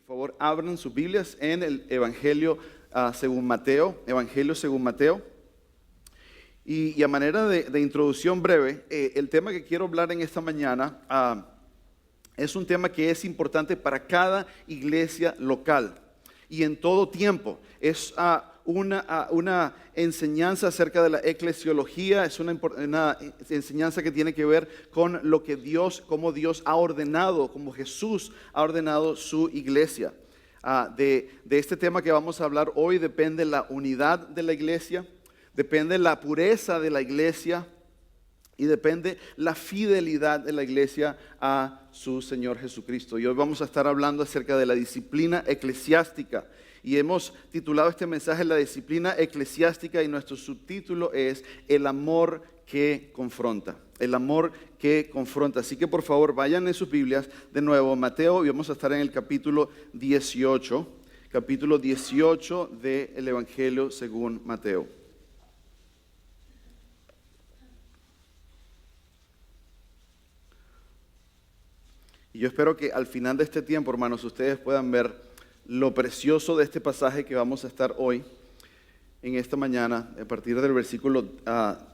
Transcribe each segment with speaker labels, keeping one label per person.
Speaker 1: favor, abran sus Biblias en el Evangelio según Mateo, Evangelio según Mateo. Y a manera de introducción breve, el tema que quiero hablar en esta mañana es un tema que es importante para cada iglesia local y en todo tiempo. Es una enseñanza acerca de la eclesiología, es una enseñanza que tiene que ver con lo que cómo Dios ha ordenado, cómo Jesús ha ordenado su iglesia. De este tema que vamos a hablar hoy depende la unidad de la iglesia, depende la pureza de la iglesia y depende la fidelidad de la iglesia a su Señor Jesucristo. Y hoy vamos a estar hablando acerca de la disciplina eclesiástica. Y hemos titulado este mensaje La disciplina eclesiástica y nuestro subtítulo es El amor que confronta. El amor que confronta. Así que por favor vayan en sus Biblias de nuevo Mateo y vamos a estar en el capítulo 18. Capítulo 18 del Evangelio según Mateo. Y yo espero que al final de este tiempo, hermanos, ustedes puedan ver lo precioso de este pasaje que vamos a estar hoy, en esta mañana, a partir del versículo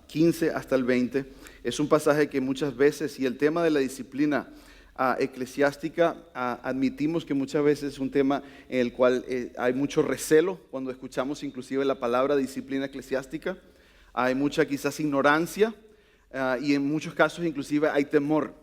Speaker 1: 15 hasta el 20. Es un pasaje que muchas veces, y el tema de la disciplina eclesiástica, admitimos que muchas veces es un tema en el cual hay mucho recelo cuando escuchamos inclusive la palabra disciplina eclesiástica. Hay mucha quizás ignorancia y en muchos casos inclusive hay temor.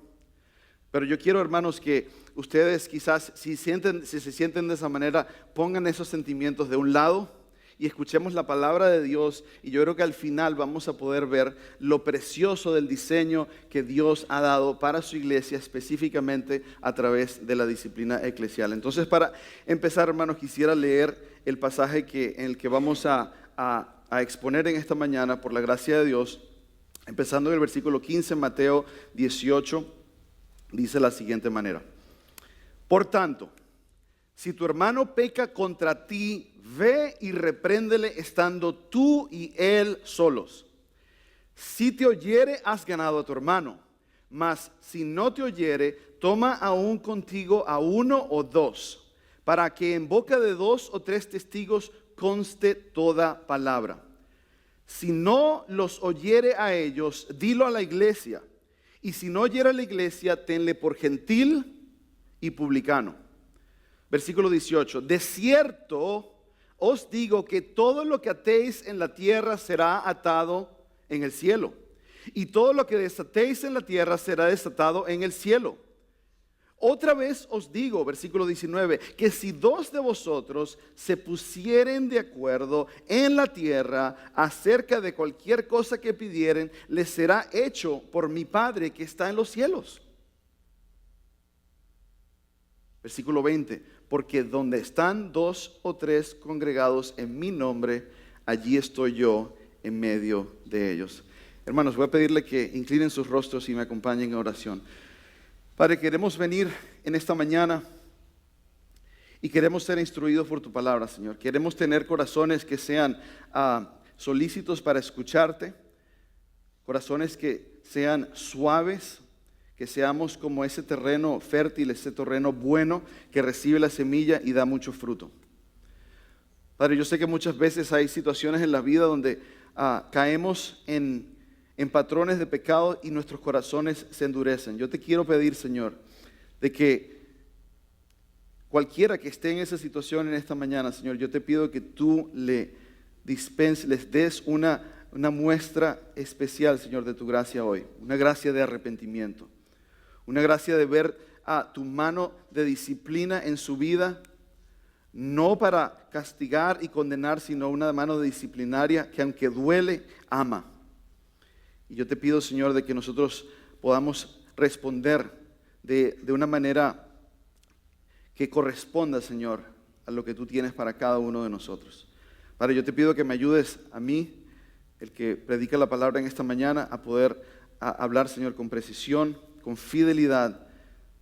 Speaker 1: Pero yo quiero, hermanos, que ustedes quizás si se sienten de esa manera, pongan esos sentimientos de un lado y escuchemos la palabra de Dios. Y yo creo que al final vamos a poder ver lo precioso del diseño que Dios ha dado para su iglesia, específicamente a través de la disciplina eclesial. Entonces, para empezar, hermanos, quisiera leer el pasaje en el que vamos a exponer en esta mañana, por la gracia de Dios, empezando en el versículo 15, Mateo 18. Dice de la siguiente manera: por tanto, si tu hermano peca contra ti, ve y repréndele estando tú y él solos. Si te oyere, has ganado a tu hermano. Mas si no te oyere, toma aún contigo a uno o dos, para que en boca de 2 o 3 testigos conste toda palabra. Si no los oyere a ellos, dilo a la iglesia. Y si no oyera a la iglesia, tenle por gentil y publicano. Versículo 18. De cierto os digo que todo lo que atéis en la tierra será atado en el cielo, y todo lo que desatéis en la tierra será desatado en el cielo. Otra vez os digo, versículo 19, que si 2 de vosotros se pusieren de acuerdo en la tierra acerca de cualquier cosa que pidieren, les será hecho por mi Padre que está en los cielos. Versículo 20, porque donde están 2 o 3 congregados en mi nombre, allí estoy yo en medio de ellos. Hermanos, voy a pedirle que inclinen sus rostros y me acompañen en oración. Padre, queremos venir en esta mañana y queremos ser instruidos por tu palabra, Señor. Queremos tener corazones que sean solícitos para escucharte, corazones que sean suaves, que seamos como ese terreno fértil, ese terreno bueno que recibe la semilla y da mucho fruto. Padre, yo sé que muchas veces hay situaciones en la vida donde caemos en patrones de pecado y nuestros corazones se endurecen. Yo te quiero pedir, Señor, de que cualquiera que esté en esa situación en esta mañana, Señor, yo te pido que tú les des una muestra especial, Señor, de tu gracia hoy. Una gracia de arrepentimiento. Una gracia de ver tu mano de disciplina en su vida, no para castigar y condenar, sino una mano disciplinaria que aunque duele, ama. Y yo te pido, Señor, de que nosotros podamos responder de una manera que corresponda, Señor, a lo que tú tienes para cada uno de nosotros. Padre, yo te pido que me ayudes a mí, el que predica la palabra en esta mañana, a poder hablar, Señor, con precisión, con fidelidad,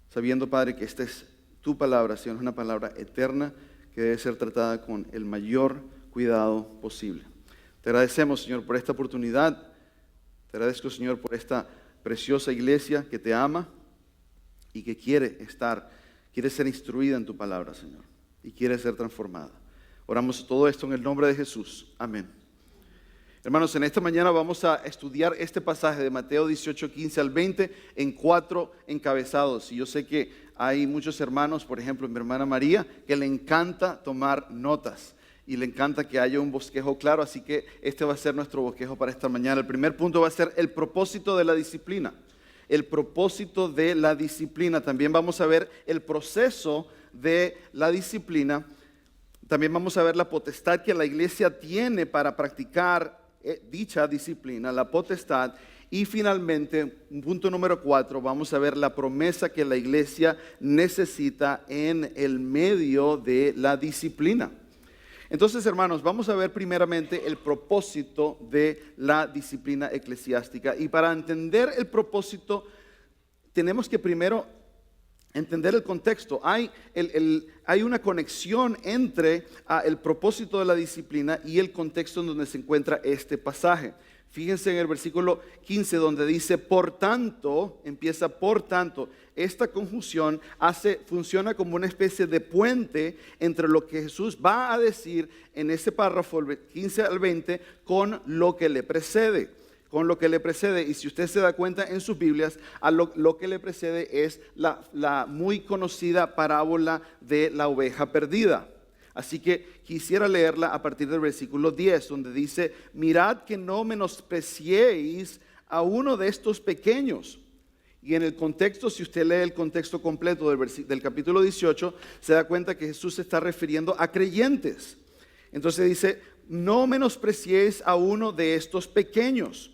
Speaker 1: sabiendo, Padre, que esta es tu palabra, Señor, es una palabra eterna que debe ser tratada con el mayor cuidado posible. Te agradecemos, Señor, por esta oportunidad. Te agradezco, Señor, por esta preciosa iglesia que te ama y que quiere ser instruida en tu palabra, Señor. y quiere ser transformada. Oramos todo esto en el nombre de Jesús. Amén. Hermanos, en esta mañana vamos a estudiar este pasaje de Mateo 18, 15 al 20 en 4 encabezados. Y yo sé que hay muchos hermanos, por ejemplo, mi hermana María, que le encanta tomar notas y le encanta que haya un bosquejo claro, así que este va a ser nuestro bosquejo para esta mañana. El primer punto va a ser el propósito de la disciplina. El propósito de la disciplina. También vamos a ver el proceso de la disciplina. También vamos a ver la potestad que la iglesia tiene para practicar dicha disciplina, la potestad. Y finalmente, punto número 4, vamos a ver la promesa que la iglesia necesita en el medio de la disciplina. Entonces, hermanos, vamos a ver primeramente el propósito de la disciplina eclesiástica. Y para entender el propósito, tenemos que primero entender el contexto. Hay una conexión entre el propósito de la disciplina y el contexto en donde se encuentra este pasaje. Fíjense en el versículo 15 donde dice, por tanto, empieza por tanto. Esta conjunción funciona como una especie de puente entre lo que Jesús va a decir en ese párrafo, el 15 al 20, con lo que le precede. Con lo que le precede, y si usted se da cuenta en sus Biblias, lo que le precede es la muy conocida parábola de la oveja perdida. Así que quisiera leerla a partir del versículo 10, donde dice, mirad que no menospreciéis a uno de estos pequeños. Y en el contexto, si usted lee el contexto completo del capítulo 18, se da cuenta que Jesús se está refiriendo a creyentes. Entonces dice, no menospreciéis a uno de estos pequeños.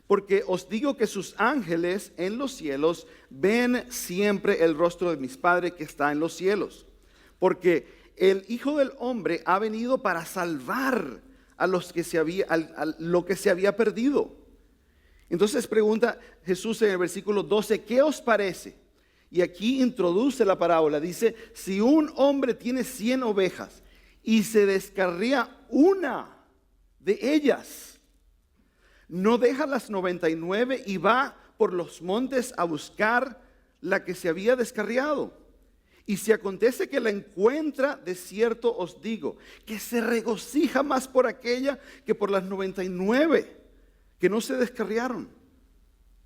Speaker 1: Porque os digo que sus ángeles en los cielos ven siempre el rostro de mi Padre que está en los cielos. Porque el Hijo del Hombre ha venido para salvar a lo que se había perdido. Entonces pregunta Jesús en el versículo 12, ¿qué os parece? Y aquí introduce la parábola. Dice, si un hombre tiene 100 ovejas y se descarría una de ellas, no deja las 99 y va por los montes a buscar la que se había descarriado. Y si acontece que la encuentra, de cierto os digo, que se regocija más por aquella que por las 99 que no se descarriaron.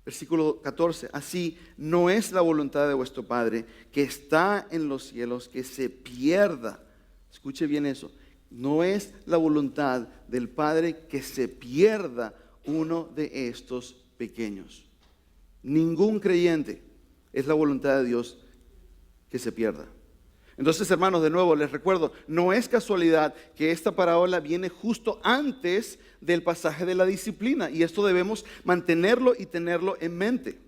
Speaker 1: Versículo 14, así no es la voluntad de vuestro Padre que está en los cielos que se pierda. Escuche bien eso. No es la voluntad del Padre que se pierda uno de estos pequeños. Ningún creyente es la voluntad de Dios que se pierda. Entonces, hermanos, de nuevo les recuerdo, no es casualidad que esta parábola viene justo antes del pasaje de la disciplina, y esto debemos mantenerlo y tenerlo en mente.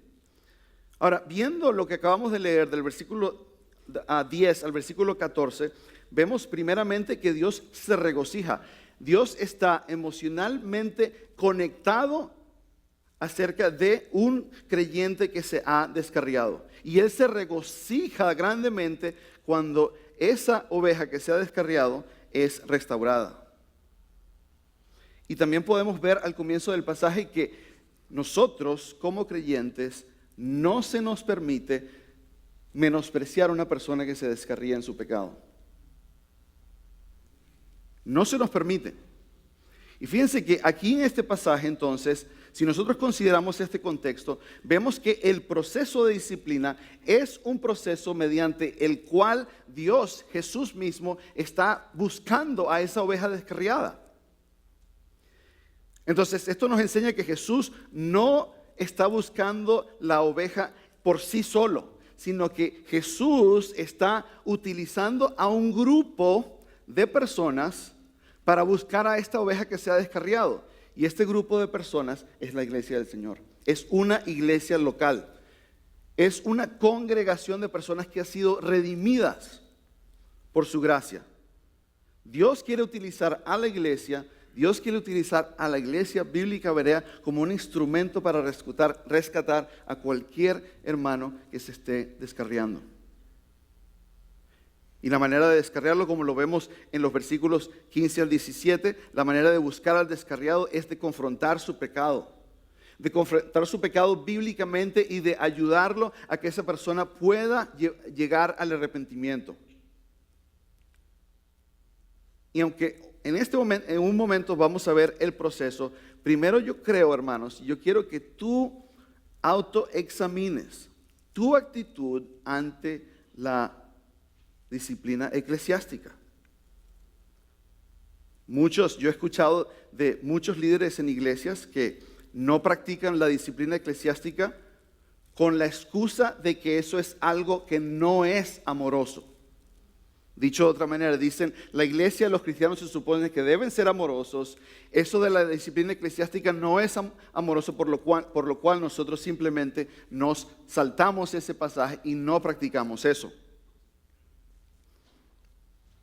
Speaker 1: Ahora, viendo lo que acabamos de leer del versículo 10 al versículo 14, vemos primeramente que Dios se regocija. Dios está emocionalmente conectado acerca de un creyente que se ha descarriado. Y Él se regocija grandemente cuando esa oveja que se ha descarriado es restaurada. Y también podemos ver al comienzo del pasaje que nosotros como creyentes no se nos permite menospreciar a una persona que se descarría en su pecado. No se nos permite. Y fíjense que aquí en este pasaje entonces, si nosotros consideramos este contexto, vemos que el proceso de disciplina es un proceso mediante el cual Dios, Jesús mismo, está buscando a esa oveja descarriada. Entonces, esto nos enseña que Jesús no está buscando la oveja por sí solo, sino que Jesús está utilizando a un grupo de personas para buscar a esta oveja que se ha descarriado. Y este grupo de personas es la iglesia del Señor. Es una iglesia local. Es una congregación de personas que han sido redimidas por su gracia. Dios quiere utilizar a la iglesia, Dios quiere utilizar a la iglesia bíblica berea como un instrumento para rescatar a cualquier hermano que se esté descarriando. Y la manera de descarriarlo, como lo vemos en los versículos 15 al 17, la manera de buscar al descarriado es de confrontar su pecado. De confrontar su pecado bíblicamente y de ayudarlo a que esa persona pueda llegar al arrepentimiento. Y aunque en este momento, en un momento vamos a ver el proceso, primero yo creo, hermanos, yo quiero que tú autoexamines tu actitud ante la disciplina eclesiástica. Yo he escuchado de muchos líderes en iglesias que no practican la disciplina eclesiástica con la excusa de que eso es algo que no es amoroso. Dicho de otra manera, dicen, la iglesia, los cristianos se supone que deben ser amorosos. Eso de la disciplina eclesiástica no es amoroso, por lo cual nosotros simplemente nos saltamos ese pasaje y no practicamos eso.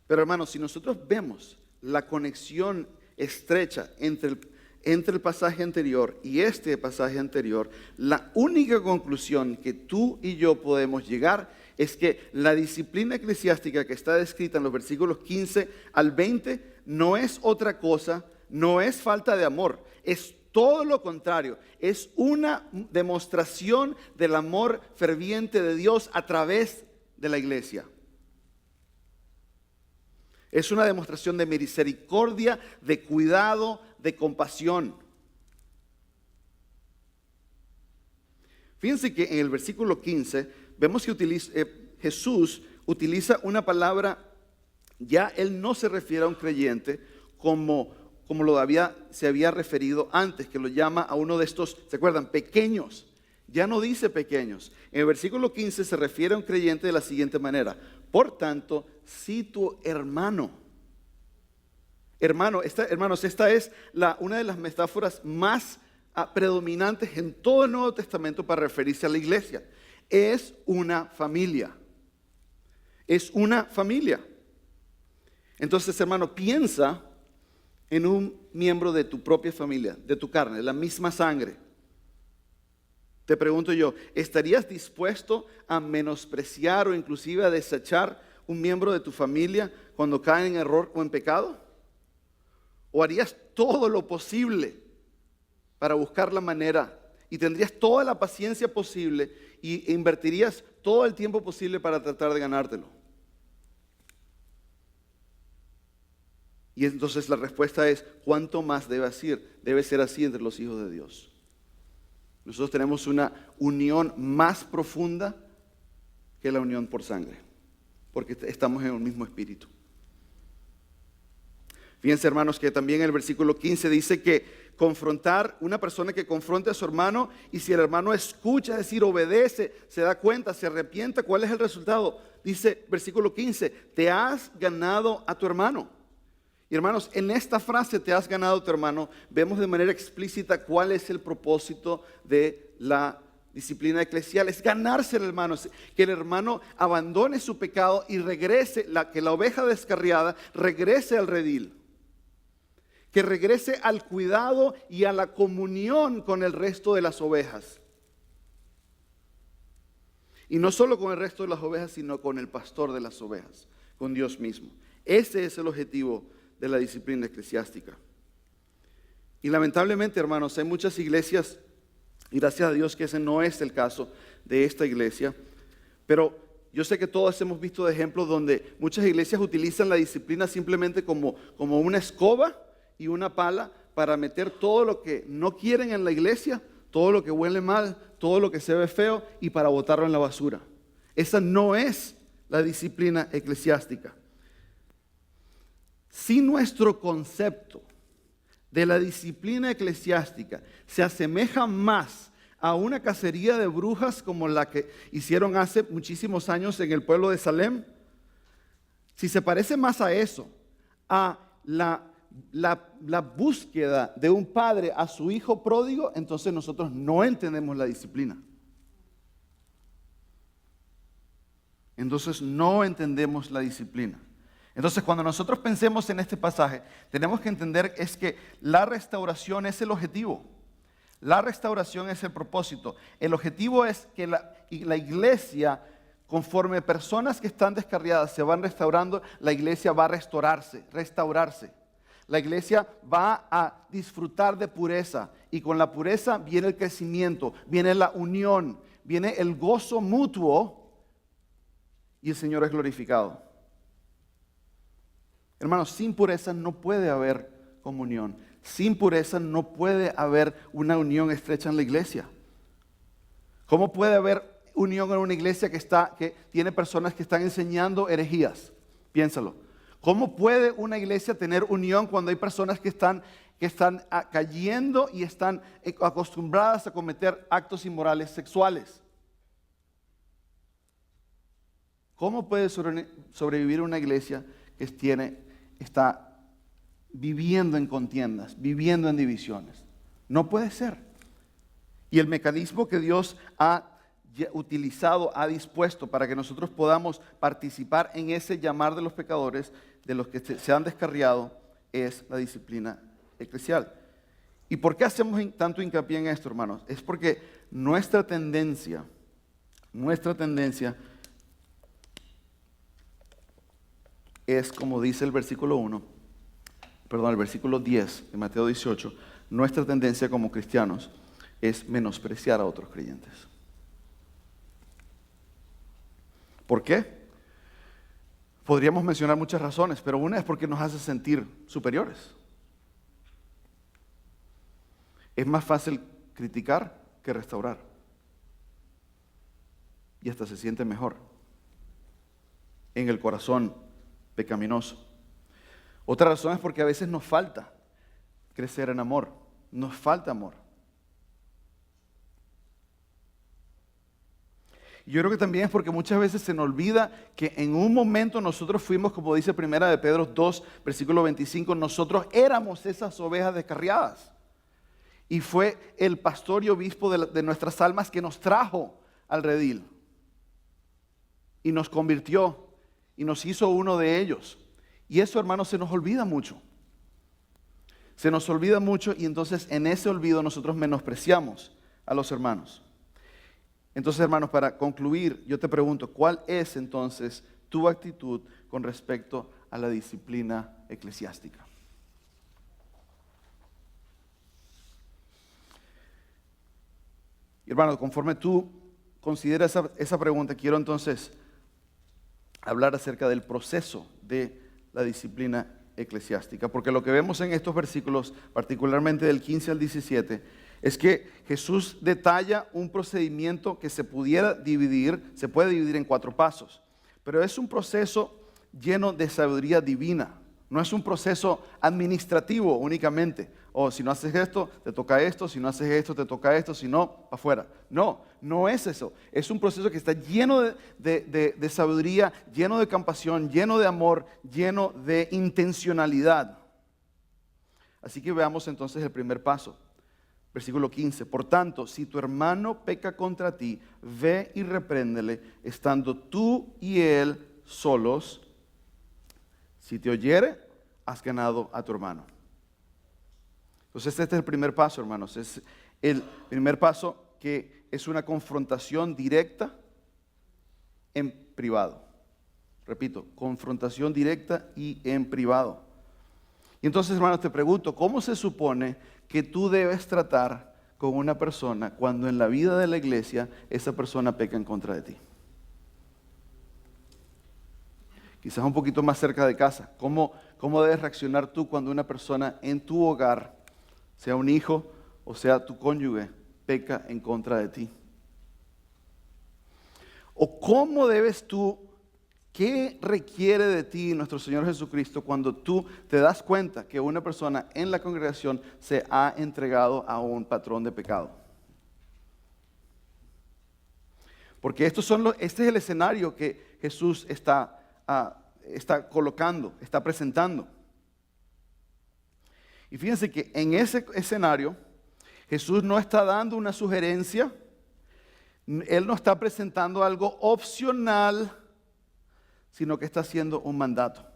Speaker 1: Pero hermanos, si nosotros vemos la conexión estrecha entre el pasaje anterior y este pasaje anterior, la única conclusión que tú y yo podemos llegar es que la disciplina eclesiástica que está descrita en los versículos 15 al 20 no es otra cosa, no es falta de amor, es todo lo contrario, es una demostración del amor ferviente de Dios a través de la iglesia. Es una demostración de misericordia, de cuidado, de compasión. Fíjense que en el versículo 15 vemos que Jesús utiliza una palabra, ya él no se refiere a un creyente como se había referido antes, que lo llama a uno de estos, ¿se acuerdan? Pequeños. Ya no dice pequeños. En el versículo 15 se refiere a un creyente de la siguiente manera: por tanto, si tu hermanos, esta es una de las metáforas más predominantes en todo el Nuevo Testamento para referirse a la iglesia. Es una familia. Es una familia. Entonces, hermano, piensa en un miembro de tu propia familia, de tu carne, la misma sangre. Te pregunto yo, ¿estarías dispuesto a menospreciar o inclusive a desechar un miembro de tu familia cuando cae en error o en pecado? ¿O harías todo lo posible para buscar la manera y tendrías toda la paciencia posible e invertirías todo el tiempo posible para tratar de ganártelo? Y entonces la respuesta es, ¿cuánto más debe ser así entre los hijos de Dios? Nosotros tenemos una unión más profunda que la unión por sangre, porque estamos en el mismo espíritu. Fíjense, hermanos, que también en el versículo 15 dice que una persona que confronte a su hermano, y si el hermano escucha, es decir, obedece, se da cuenta, se arrepienta, ¿cuál es el resultado? Dice versículo 15, te has ganado a tu hermano. Y hermanos, en esta frase, te has ganado a tu hermano, vemos de manera explícita cuál es el propósito de la disciplina eclesial. Es ganarse al hermano, que el hermano abandone su pecado y regrese, que la oveja descarriada regrese al redil. Que regrese al cuidado y a la comunión con el resto de las ovejas. Y no solo con el resto de las ovejas, sino con el pastor de las ovejas, con Dios mismo. Ese es el objetivo de la disciplina eclesiástica. Y lamentablemente, hermanos, hay muchas iglesias, y gracias a Dios que ese no es el caso de esta iglesia, pero yo sé que todos hemos visto ejemplos donde muchas iglesias utilizan la disciplina simplemente como una escoba y una pala para meter todo lo que no quieren en la iglesia, todo lo que huele mal, todo lo que se ve feo, y para botarlo en la basura. Esa no es la disciplina eclesiástica. Si nuestro concepto de la disciplina eclesiástica se asemeja más a una cacería de brujas como la que hicieron hace muchísimos años en el pueblo de Salem, si se parece más a eso, a la búsqueda de un padre a su hijo pródigo, entonces nosotros no entendemos la disciplina. Entonces no entendemos la disciplina. Entonces, cuando nosotros pensemos en este pasaje, tenemos que entender es que la restauración es el objetivo. La restauración es el propósito. El objetivo es que la iglesia, conforme personas que están descarriadas se van restaurando, la iglesia va a restaurarse. La iglesia va a disfrutar de pureza, y con la pureza viene el crecimiento, viene la unión, viene el gozo mutuo, y el Señor es glorificado. Hermanos, sin pureza no puede haber comunión. Sin pureza no puede haber una unión estrecha en la iglesia. ¿Cómo puede haber unión en una iglesia que tiene personas que están enseñando herejías? Piénsalo. ¿Cómo puede una iglesia tener unión cuando hay personas que están cayendo y están acostumbradas a cometer actos inmorales sexuales? ¿Cómo puede sobrevivir una iglesia que está viviendo en contiendas, viviendo en divisiones? No puede ser. Y el mecanismo que Dios ha utilizado, ha dispuesto para que nosotros podamos participar en ese llamar de los pecadores, de los que se han descarriado, es la disciplina eclesial. ¿Y por qué hacemos tanto hincapié en esto, hermanos? Es porque nuestra tendencia es, como dice el versículo 10 de Mateo 18, nuestra tendencia como cristianos es menospreciar a otros creyentes. ¿Por qué? Podríamos mencionar muchas razones, pero una es porque nos hace sentir superiores. Es más fácil criticar que restaurar. Y hasta se siente mejor en el corazón pecaminoso. Otra razón es porque a veces nos falta crecer en amor. Nos falta amor. Y yo creo que también es porque muchas veces se nos olvida que en un momento nosotros fuimos, como dice 1 de Pedro 2, versículo 25, nosotros éramos esas ovejas descarriadas. Y fue el pastor y obispo de nuestras almas que nos trajo al redil. Y nos convirtió y nos hizo uno de ellos. Y eso, hermanos, se nos olvida mucho. Se nos olvida mucho y entonces en ese olvido nosotros menospreciamos a los hermanos. Entonces, hermanos, para concluir, yo te pregunto, ¿cuál es entonces tu actitud con respecto a la disciplina eclesiástica? Y, hermano, conforme tú consideras esa pregunta, quiero entonces hablar acerca del proceso de la disciplina eclesiástica, porque lo que vemos en estos versículos, particularmente del 15 al 17, es que Jesús detalla un procedimiento que se puede dividir en 4 pasos, pero es un proceso lleno de sabiduría divina. No es un proceso administrativo únicamente. Si no haces esto, te toca esto. Si no haces esto, te toca esto. Si no, afuera. No es eso. Es un proceso que está lleno de sabiduría, lleno de compasión, lleno de amor, lleno de intencionalidad. Así que veamos entonces el primer paso. Versículo 15. Por tanto, si tu hermano peca contra ti, ve y repréndele, estando tú y él solos. Si te oyere, has ganado a tu hermano. Entonces este es el primer paso, hermanos. Es el primer paso, que es una confrontación directa en privado. Repito, confrontación directa y en privado. Y entonces, hermanos, te pregunto, ¿cómo se supone que tú debes tratar con una persona cuando en la vida de la iglesia esa persona peca en contra de ti? Quizás un poquito más cerca de casa. ¿Cómo debes reaccionar tú cuando una persona en tu hogar, sea un hijo o sea tu cónyuge, peca en contra de ti? ¿O cómo debes tú, qué requiere de ti nuestro Señor Jesucristo cuando tú te das cuenta que una persona en la congregación se ha entregado a un patrón de pecado? Porque este es el escenario que Jesús está colocando, está presentando. Y fíjense que en ese escenario Jesús no está dando una sugerencia, Él no está presentando algo opcional, sino que está haciendo un mandato.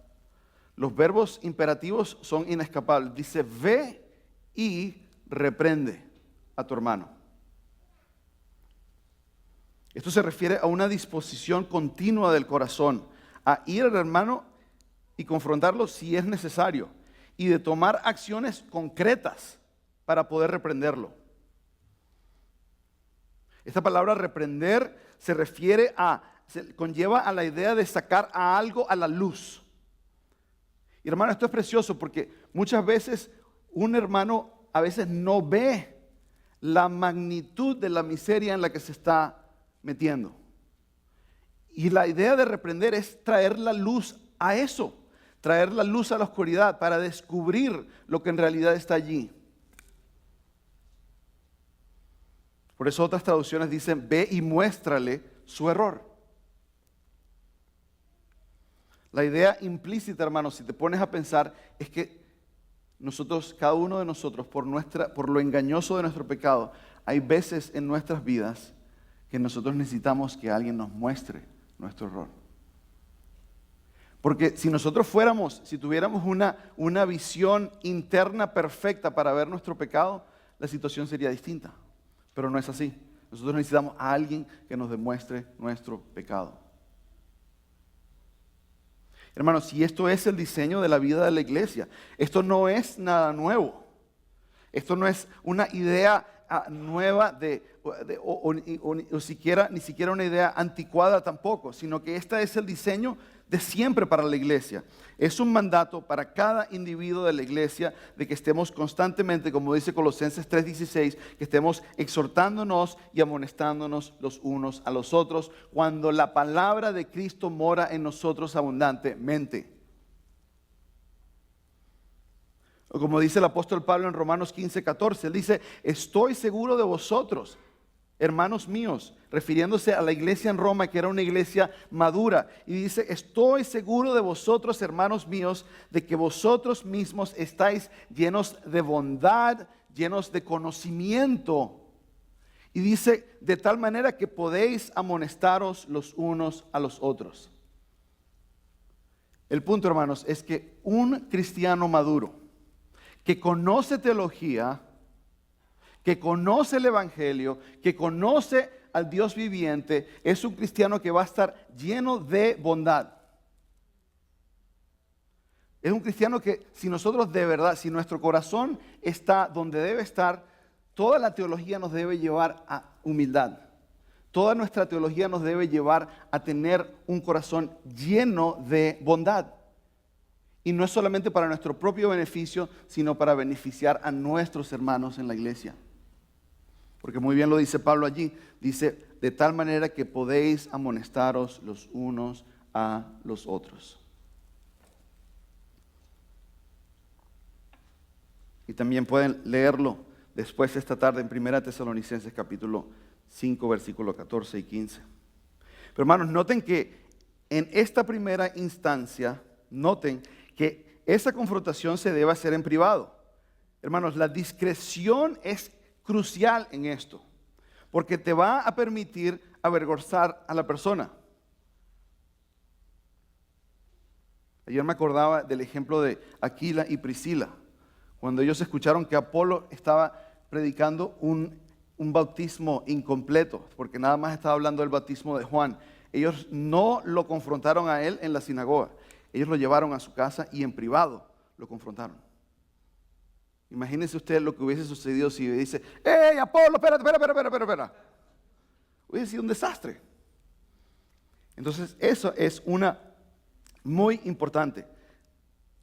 Speaker 1: Los verbos imperativos son inescapables. Dice, ve y reprende a tu hermano. Esto se refiere a una disposición continua del corazón a ir al hermano y confrontarlo si es necesario, y de tomar acciones concretas para poder reprenderlo. Esta palabra reprender conlleva a la idea de sacar a algo a la luz. Y hermano, esto es precioso porque muchas veces un hermano a veces no ve la magnitud de la miseria en la que se está metiendo. Y la idea de reprender es traer la luz a eso, traer la luz a la oscuridad para descubrir lo que en realidad está allí. Por eso otras traducciones dicen, ve y muéstrale su error. La idea implícita, hermanos, si te pones a pensar, es que nosotros, cada uno de nosotros, por lo engañoso de nuestro pecado, hay veces en nuestras vidas que nosotros necesitamos que alguien nos muestre nuestro error. Porque si tuviéramos una visión interna perfecta para ver nuestro pecado, la situación sería distinta. Pero no es así. Nosotros necesitamos a alguien que nos demuestre nuestro pecado. Hermanos, si esto es el diseño de la vida de la iglesia, esto no es nada nuevo. Esto no es una idea nueva ni siquiera una idea anticuada tampoco, sino que este es el diseño de siempre para la iglesia. Es un mandato para cada individuo de la iglesia de que estemos constantemente, como dice Colosenses 3:16, que estemos exhortándonos y amonestándonos los unos a los otros cuando la palabra de Cristo mora en nosotros abundantemente. O como dice el apóstol Pablo en Romanos 15:14, él dice, estoy seguro de vosotros, hermanos míos, refiriéndose a la iglesia en Roma, que era una iglesia madura. Y dice, estoy seguro de vosotros, hermanos míos, de que vosotros mismos estáis llenos de bondad, llenos de conocimiento. Y dice, de tal manera que podéis amonestaros los unos a los otros. El punto, hermanos, es que un cristiano maduro, que conoce teología, que conoce el evangelio, que conoce al Dios viviente, es un cristiano que va a estar lleno de bondad. Es un cristiano que si nosotros de verdad, si nuestro corazón está donde debe estar, toda la teología nos debe llevar a humildad. Toda nuestra teología nos debe llevar a tener un corazón lleno de bondad. Y no es solamente para nuestro propio beneficio, sino para beneficiar a nuestros hermanos en la iglesia. Porque muy bien lo dice Pablo allí, dice, de tal manera que podéis amonestaros los unos a los otros. Y también pueden leerlo después esta tarde en 1 Tesalonicenses capítulo 5, versículos 14 y 15. Pero hermanos, noten que en esta primera instancia, noten que esa confrontación se debe hacer en privado. Hermanos, la discreción es crucial en esto, porque te va a permitir avergonzar a la persona. Ayer me acordaba del ejemplo de Aquila y Priscila, cuando ellos escucharon que Apolo estaba predicando un bautismo incompleto, porque nada más estaba hablando del bautismo de Juan. Ellos no lo confrontaron a él en la sinagoga. Ellos lo llevaron a su casa y en privado lo confrontaron. Imagínense usted lo que hubiese sucedido si dice, ¡Hey, Apolo, espera! Hubiese sido un desastre. Entonces, eso es muy importante,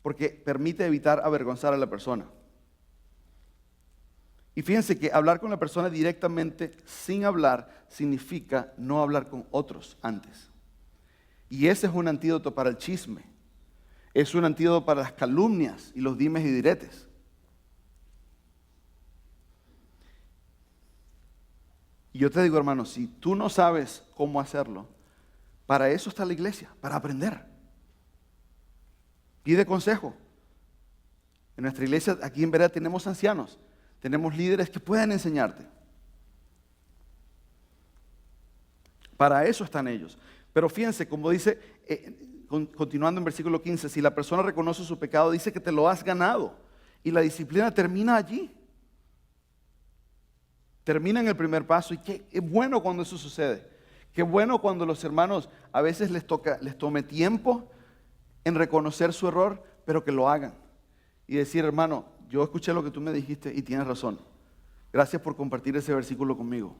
Speaker 1: porque permite evitar avergonzar a la persona. Y fíjense que hablar con la persona directamente sin hablar significa no hablar con otros antes. Y ese es un antídoto para el chisme. Es un antídoto para las calumnias y los dimes y diretes. Y yo te digo, hermano, si tú no sabes cómo hacerlo, para eso está la iglesia, para aprender. Pide consejo. En nuestra iglesia, aquí en Berea, tenemos ancianos, tenemos líderes que pueden enseñarte. Para eso están ellos. Pero fíjense, como dice, continuando en versículo 15, si la persona reconoce su pecado, dice que te lo has ganado. Y la disciplina termina allí. Termina en el primer paso. Y qué bueno cuando eso sucede. Qué bueno cuando los hermanos a veces les tome tiempo en reconocer su error, pero que lo hagan. Y decir, hermano, yo escuché lo que tú me dijiste y tienes razón. Gracias por compartir ese versículo conmigo.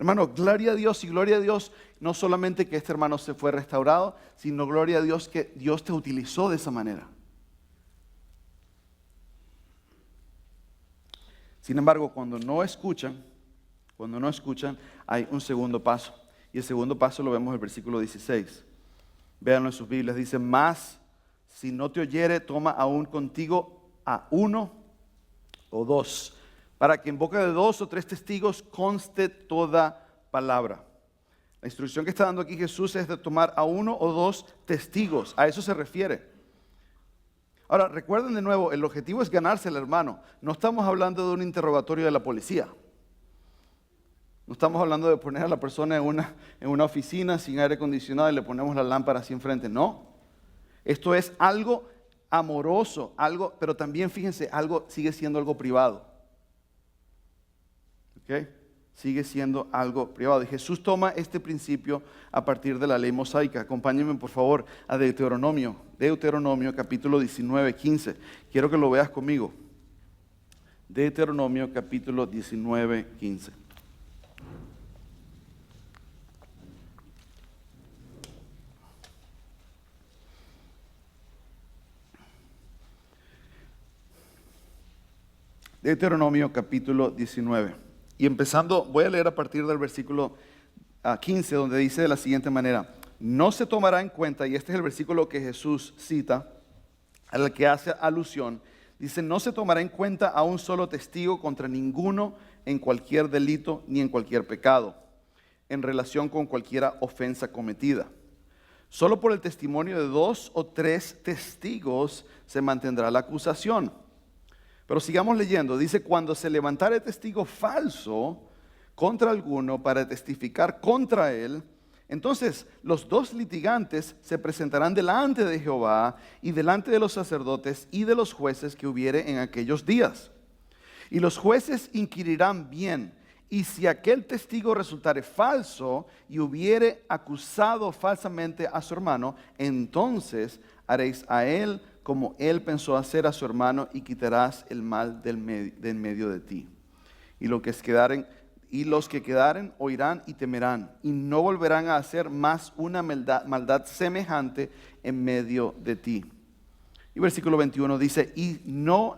Speaker 1: Hermano, gloria a Dios y gloria a Dios, no solamente que este hermano se fue restaurado, sino gloria a Dios que Dios te utilizó de esa manera. Sin embargo, cuando no escuchan, hay un segundo paso. Y el segundo paso lo vemos en el versículo 16. Véanlo en sus Biblias. Dice, mas si no te oyere, toma aún contigo a uno o dos, para que en boca de 2 o 3 testigos conste toda palabra. La instrucción que está dando aquí Jesús es de tomar a 1 o 2 testigos. A eso se refiere. Ahora, recuerden de nuevo, el objetivo es ganarse al hermano. No estamos hablando de un interrogatorio de la policía. No estamos hablando de poner a la persona en una oficina sin aire acondicionado y le ponemos la lámpara así enfrente. No. Esto es algo amoroso, pero también fíjense, sigue siendo algo privado. ¿Ok? Sigue siendo algo privado. Y Jesús toma este principio a partir de la ley mosaica. Acompáñenme por favor a Deuteronomio capítulo 19, 15. Quiero que lo veas conmigo. Deuteronomio capítulo 19, 15. Deuteronomio capítulo 19. Y empezando, voy a leer a partir del versículo 15, donde dice de la siguiente manera: no se tomará en cuenta, y este es el versículo que Jesús cita, al que hace alusión, dice, no se tomará en cuenta a un solo testigo contra ninguno en cualquier delito ni en cualquier pecado, en relación con cualquiera ofensa cometida. Solo por el testimonio de 2 o 3 testigos se mantendrá la acusación. Pero sigamos leyendo, dice, cuando se levantare testigo falso contra alguno para testificar contra él, entonces los 2 litigantes se presentarán delante de Jehová y delante de los sacerdotes y de los jueces que hubiere en aquellos días. Y los jueces inquirirán bien, y si aquel testigo resultare falso y hubiere acusado falsamente a su hermano, entonces haréis a él como él pensó hacer a su hermano, y quitarás el mal de en medio de ti. Y los que quedaren oirán y temerán, y no volverán a hacer más una maldad semejante en medio de ti. Y versículo 21 dice, y no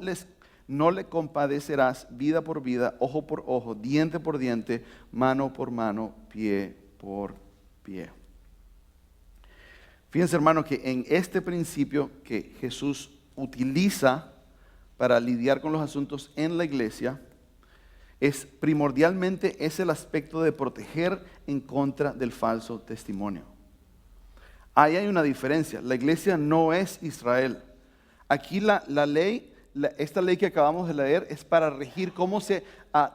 Speaker 1: le compadecerás vida por vida, ojo por ojo, diente por diente, mano por mano, pie por pie. Fíjense, hermano, que en este principio que Jesús utiliza para lidiar con los asuntos en la iglesia, primordialmente es el aspecto de proteger en contra del falso testimonio. Ahí hay una diferencia. La iglesia no es Israel. Aquí la ley, esta ley que acabamos de leer, es para regir cómo se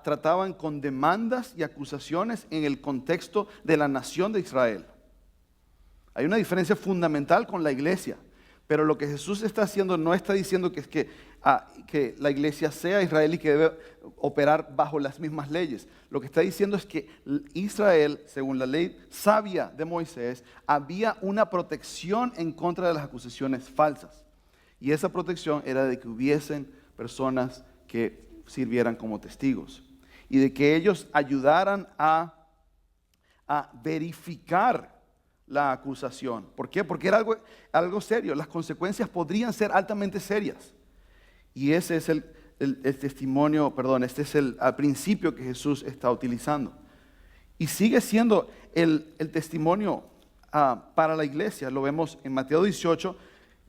Speaker 1: trataban con demandas y acusaciones en el contexto de la nación de Israel. Hay una diferencia fundamental con la iglesia, pero lo que Jesús está haciendo no está diciendo que la iglesia sea Israel y que debe operar bajo las mismas leyes. Lo que está diciendo es que Israel, según la ley sabia de Moisés, había una protección en contra de las acusaciones falsas. Y esa protección era de que hubiesen personas que sirvieran como testigos y de que ellos ayudaran a verificar la acusación. ¿Por qué? Porque era algo serio. Las consecuencias podrían ser altamente serias. Y ese es el testimonio, este es el principio que Jesús está utilizando. Y sigue siendo el testimonio para la iglesia. Lo vemos en Mateo 18,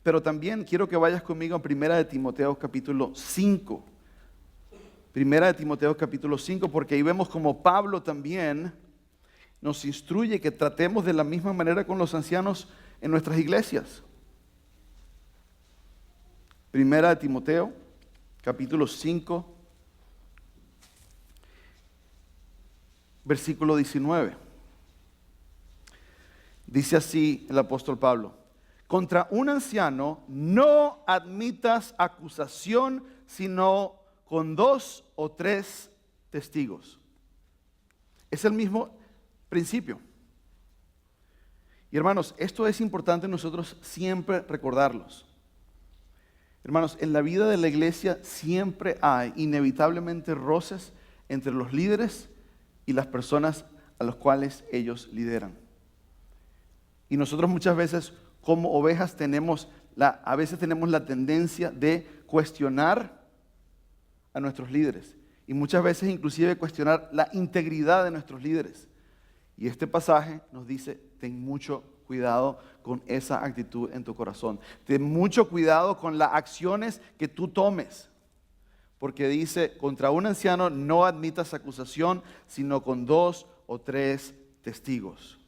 Speaker 1: pero también quiero que vayas conmigo a 1 de Timoteo capítulo 5. 1 de Timoteo capítulo 5, porque ahí vemos como Pablo también nos instruye que tratemos de la misma manera con los ancianos en nuestras iglesias. 1 de Timoteo, capítulo 5, versículo 19. Dice así el apóstol Pablo: contra un anciano no admitas acusación, sino con 2 o 3 testigos. Es el mismo principio. Y hermanos, esto es importante nosotros siempre recordarlos. Hermanos, en la vida de la iglesia siempre hay inevitablemente roces entre los líderes y las personas a los cuales ellos lideran. Y nosotros muchas veces como ovejas a veces tenemos la tendencia de cuestionar a nuestros líderes. Y muchas veces inclusive cuestionar la integridad de nuestros líderes. Y este pasaje nos dice, ten mucho cuidado con esa actitud en tu corazón. Ten mucho cuidado con las acciones que tú tomes. Porque dice, contra un anciano no admitas acusación, sino con 2 o 3 testigos.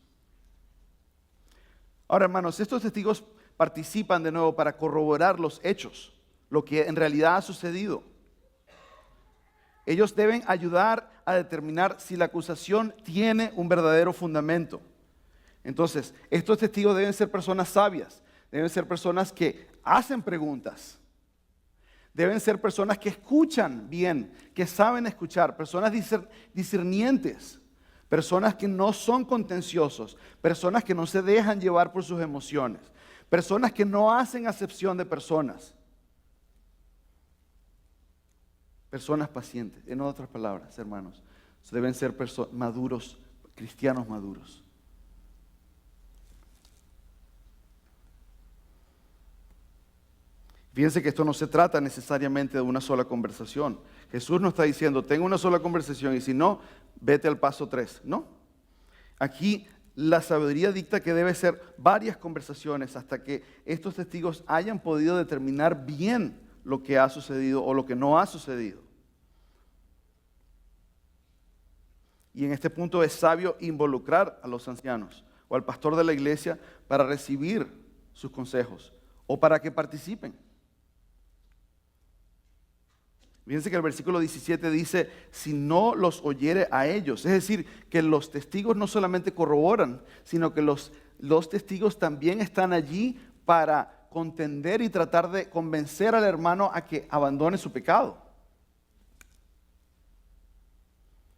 Speaker 1: Ahora, hermanos, estos testigos participan de nuevo para corroborar los hechos, lo que en realidad ha sucedido. Ellos deben ayudar a determinar si la acusación tiene un verdadero fundamento. Entonces, estos testigos deben ser personas sabias, deben ser personas que hacen preguntas, deben ser personas que escuchan bien, que saben escuchar, personas discernientes, personas que no son contenciosos, personas que no se dejan llevar por sus emociones, personas que no hacen acepción de personas. Personas pacientes, en otras palabras, hermanos, deben ser maduros, cristianos maduros. Fíjense que esto no se trata necesariamente de una sola conversación. Jesús no está diciendo, tengo una sola conversación y si no, vete al paso 3. No. Aquí la sabiduría dicta que debe ser varias conversaciones hasta que estos testigos hayan podido determinar bien lo que ha sucedido o lo que no ha sucedido. Y en este punto es sabio involucrar a los ancianos o al pastor de la iglesia para recibir sus consejos o para que participen. Fíjense que el versículo 17 dice, si no los oyere a ellos. Es decir, que los testigos no solamente corroboran, sino que los testigos también están allí para contender y tratar de convencer al hermano a que abandone su pecado.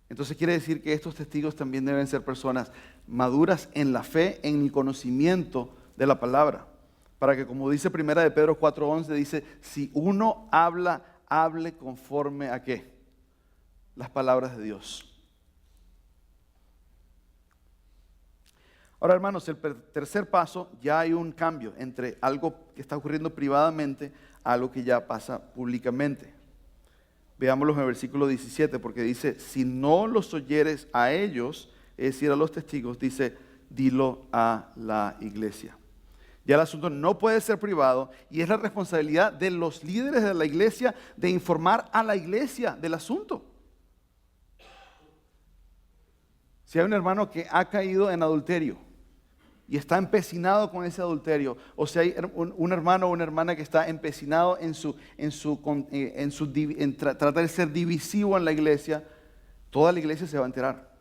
Speaker 1: Entonces quiere decir que estos testigos también deben ser personas maduras en la fe, en el conocimiento de la palabra. Para que, como dice 1 de Pedro 4:11, dice, si uno hable conforme a ¿qué? Las palabras de Dios. Ahora, hermanos, el tercer paso, ya hay un cambio entre algo que está ocurriendo privadamente a algo que ya pasa públicamente. Veámoslo en el versículo 17, porque dice, si no los oyeres a ellos, es decir, a los testigos, dice, dilo a la iglesia. Ya el asunto no puede ser privado y es la responsabilidad de los líderes de la iglesia de informar a la iglesia del asunto. Si hay un hermano que ha caído en adulterio y está empecinado con ese adulterio, o si hay un hermano o una hermana que está empecinado en tratar de ser divisivo en la iglesia, toda la iglesia se va a enterar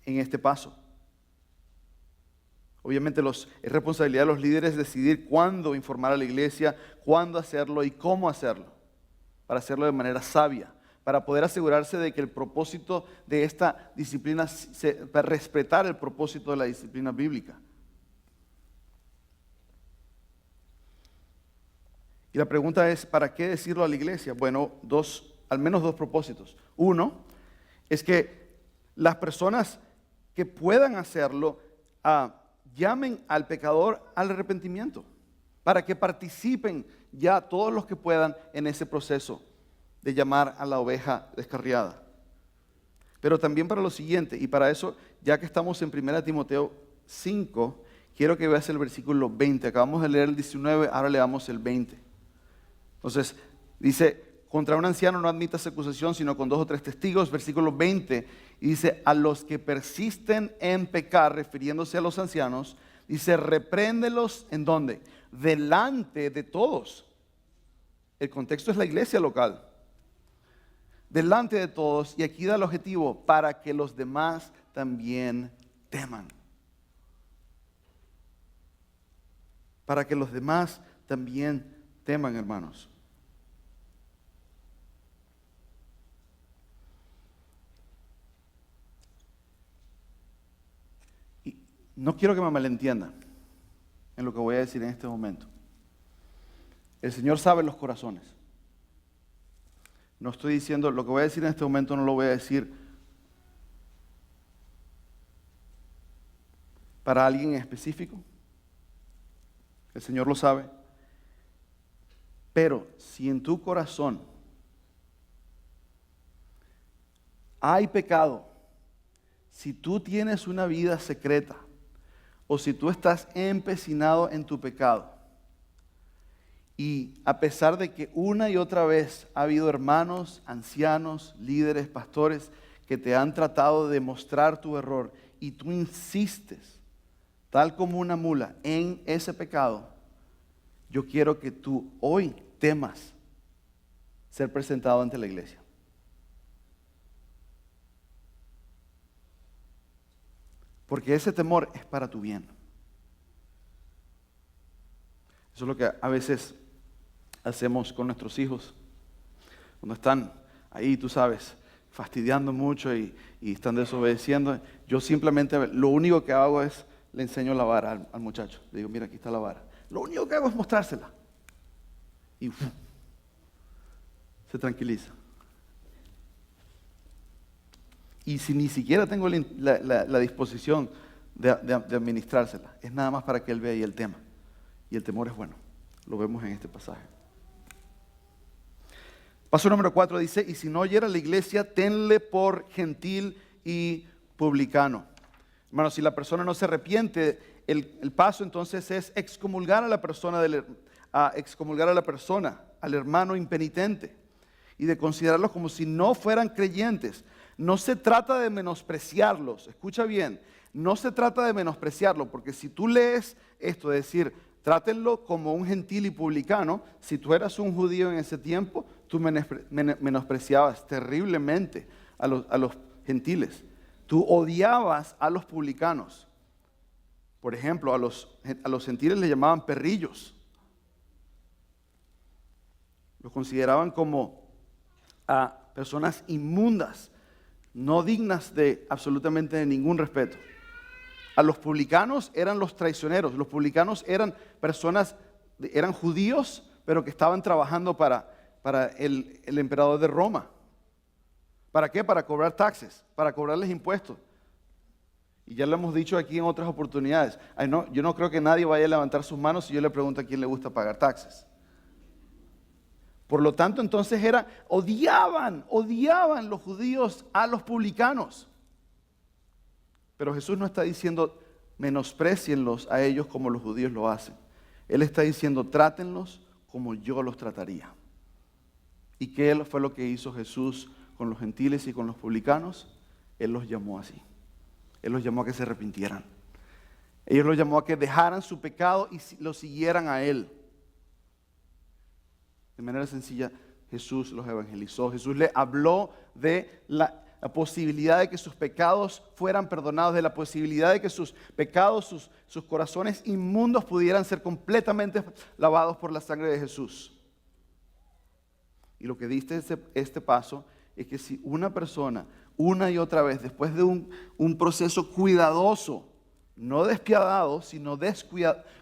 Speaker 1: en este paso. Obviamente es responsabilidad de los líderes decidir cuándo informar a la iglesia, cuándo hacerlo y cómo hacerlo, para hacerlo de manera sabia, para poder asegurarse de que el propósito de esta disciplina, para respetar el propósito de la disciplina bíblica. Y la pregunta es, ¿para qué decirlo a la iglesia? Bueno, al menos dos propósitos. Uno, es que las personas que puedan hacerlo, llamen al pecador al arrepentimiento, para que participen ya todos los que puedan en ese proceso de llamar a la oveja descarriada. Pero también para lo siguiente, y para eso, ya que estamos en 1 Timoteo 5, quiero que veas el versículo 20. Acabamos de leer el 19, ahora leamos el 20. Entonces, dice, contra un anciano no admitas acusación, sino con 2 o 3 testigos. Versículo 20, y dice, a los que persisten en pecar, refiriéndose a los ancianos, dice, repréndelos, ¿en dónde? Delante de todos. El contexto es la iglesia local. Delante de todos, y aquí da el objetivo, para que los demás también teman. Para que los demás también teman, hermanos. Y no quiero que me malentiendan en lo que voy a decir en este momento. El Señor sabe los corazones. No estoy diciendo, lo que voy a decir en este momento no lo voy a decir para alguien en específico. El Señor lo sabe. Pero si en tu corazón hay pecado, si tú tienes una vida secreta o si tú estás empecinado en tu pecado, y a pesar de que una y otra vez ha habido hermanos, ancianos, líderes, pastores que te han tratado de mostrar tu error y tú insistes, tal como una mula, en ese pecado, yo quiero que tú hoy temas ser presentado ante la iglesia. Porque ese temor es para tu bien. Eso es lo que a veces hacemos con nuestros hijos. Cuando están ahí, tú sabes, fastidiando mucho y están desobedeciendo. Yo simplemente, lo único que hago es, le enseño la vara al muchacho. Le digo, mira, aquí está la vara. Lo único que hago es mostrársela. Y se tranquiliza. Y si ni siquiera tengo la disposición de administrársela, es nada más para que él vea y el tema. Y el temor es bueno. Lo vemos en este pasaje. Paso número 4 dice, y si no oyera la iglesia, tenle por gentil y publicano. Hermano, si la persona no se arrepiente, el paso entonces es excomulgar a la persona, al hermano impenitente, y de considerarlos como si no fueran creyentes. No se trata de menospreciarlos, escucha bien, no se trata de menospreciarlo, porque si tú lees esto, de decir, trátenlo como un gentil y publicano, si tú eras un judío en ese tiempo, tú menospreciabas terriblemente a los gentiles. Tú odiabas a los publicanos. Por ejemplo, a los gentiles les llamaban perrillos. Los consideraban como personas inmundas, no dignas de absolutamente de ningún respeto. A los publicanos eran los traicioneros. Los publicanos eran personas, eran judíos, pero que estaban trabajando para el emperador de Roma. ¿Para qué? Para cobrar taxes, para cobrarles impuestos. Y ya lo hemos dicho aquí en otras oportunidades. Yo no creo que nadie vaya a levantar sus manos si yo le pregunto a quién le gusta pagar taxes. Por lo tanto, entonces odiaban los judíos a los publicanos. Pero Jesús no está diciendo menosprécienlos a ellos como los judíos lo hacen. Él está diciendo trátenlos como yo los trataría. ¿Y qué fue lo que hizo Jesús con los gentiles y con los publicanos? Él los llamó así. Él los llamó a que se arrepintieran. Él los llamó a que dejaran su pecado y lo siguieran a Él. De manera sencilla, Jesús los evangelizó. Jesús le habló de la posibilidad de que sus pecados fueran perdonados, de la posibilidad de que sus pecados, sus corazones inmundos pudieran ser completamente lavados por la sangre de Jesús. Y lo que diste este paso es que si una persona, una y otra vez, después de un proceso cuidadoso, no despiadado, sino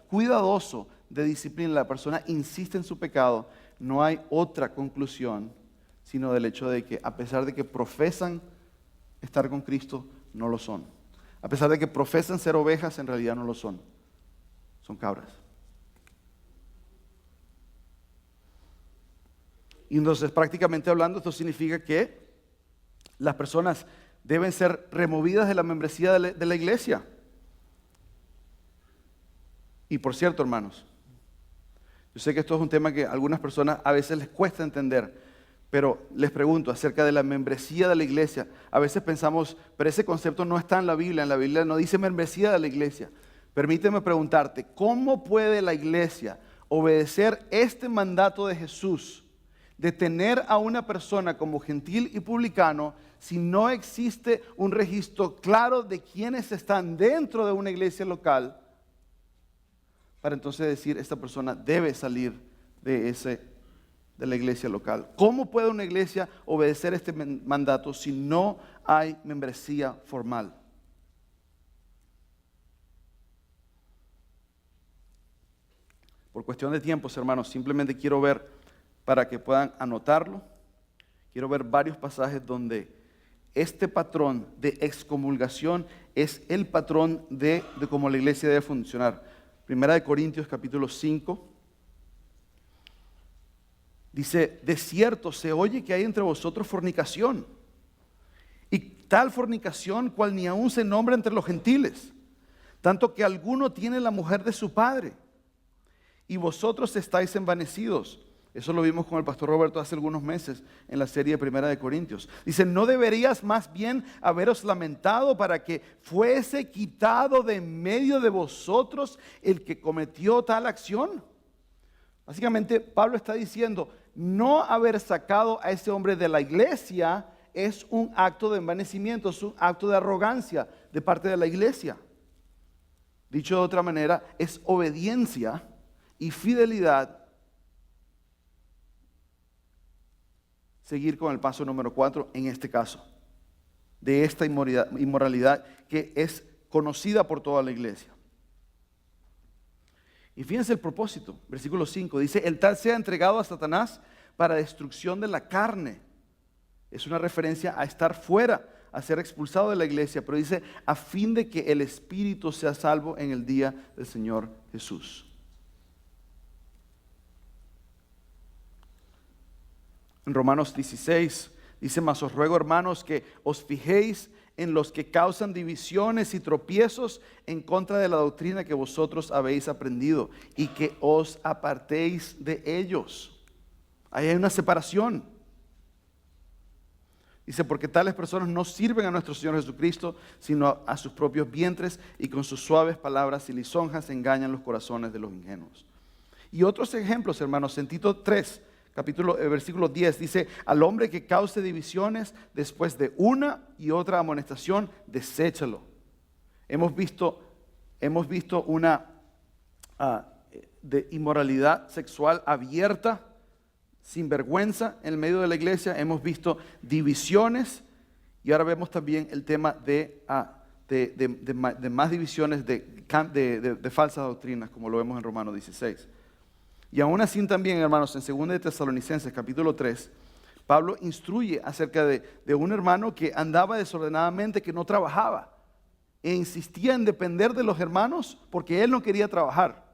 Speaker 1: cuidadoso de disciplina, la persona insiste en su pecado, no hay otra conclusión sino del hecho de que a pesar de que profesan estar con Cristo, no lo son. A pesar de que profesan ser ovejas, en realidad no lo son. Son cabras. Y entonces, prácticamente hablando, esto significa que las personas deben ser removidas de la membresía de la iglesia. Y por cierto, hermanos, yo sé que esto es un tema que a algunas personas a veces les cuesta entender, pero les pregunto acerca de la membresía de la iglesia. A veces pensamos, pero ese concepto no está en la Biblia no dice membresía de la iglesia. Permíteme preguntarte, ¿cómo puede la iglesia obedecer este mandato de Jesús de tener a una persona como gentil y publicano si no existe un registro claro de quienes están dentro de una iglesia local? Para entonces decir, esta persona debe salir de la iglesia local. ¿Cómo puede una iglesia obedecer este mandato si no hay membresía formal? Por cuestión de tiempos, hermanos, simplemente quiero ver, para que puedan anotarlo, quiero ver varios pasajes donde este patrón de excomulgación es el patrón de cómo la iglesia debe funcionar. Primera de Corintios capítulo 5. Dice, de cierto se oye que hay entre vosotros fornicación, y tal fornicación cual ni aún se nombra entre los gentiles, tanto que alguno tiene la mujer de su padre, y vosotros estáis envanecidos. Eso lo vimos con el pastor Roberto hace algunos meses en la serie de Primera de Corintios. Dice, ¿no deberías más bien haberos lamentado para que fuese quitado de en medio de vosotros el que cometió tal acción? Básicamente Pablo está diciendo, no haber sacado a ese hombre de la iglesia es un acto de envanecimiento, es un acto de arrogancia de parte de la iglesia. Dicho de otra manera, es obediencia y fidelidad seguir con el paso número 4 en este caso, de esta inmoralidad que es conocida por toda la iglesia. Y fíjense el propósito, versículo 5, dice, el tal sea entregado a Satanás para destrucción de la carne. Es una referencia a estar fuera, a ser expulsado de la iglesia, pero dice, a fin de que el espíritu sea salvo en el día del Señor Jesús. En Romanos 16 dice, mas os ruego, hermanos, que os fijéis en los que causan divisiones y tropiezos en contra de la doctrina que vosotros habéis aprendido, y que os apartéis de ellos. Ahí hay una separación. Dice, porque tales personas no sirven a nuestro Señor Jesucristo, sino a sus propios vientres, y con sus suaves palabras y lisonjas engañan los corazones de los ingenuos. Y otros ejemplos, hermanos, en Tito 3, versículo 10, dice, al hombre que cause divisiones después de una y otra amonestación, deséchalo. Hemos visto una de inmoralidad sexual abierta, sin vergüenza en el medio de la iglesia. Hemos visto divisiones, y ahora vemos también el tema de más divisiones de falsas doctrinas, como lo vemos en Romanos 16. Y aún así también, hermanos, en 2 de Tesalonicenses capítulo 3, Pablo instruye acerca de un hermano que andaba desordenadamente, que no trabajaba, e insistía en depender de los hermanos porque él no quería trabajar.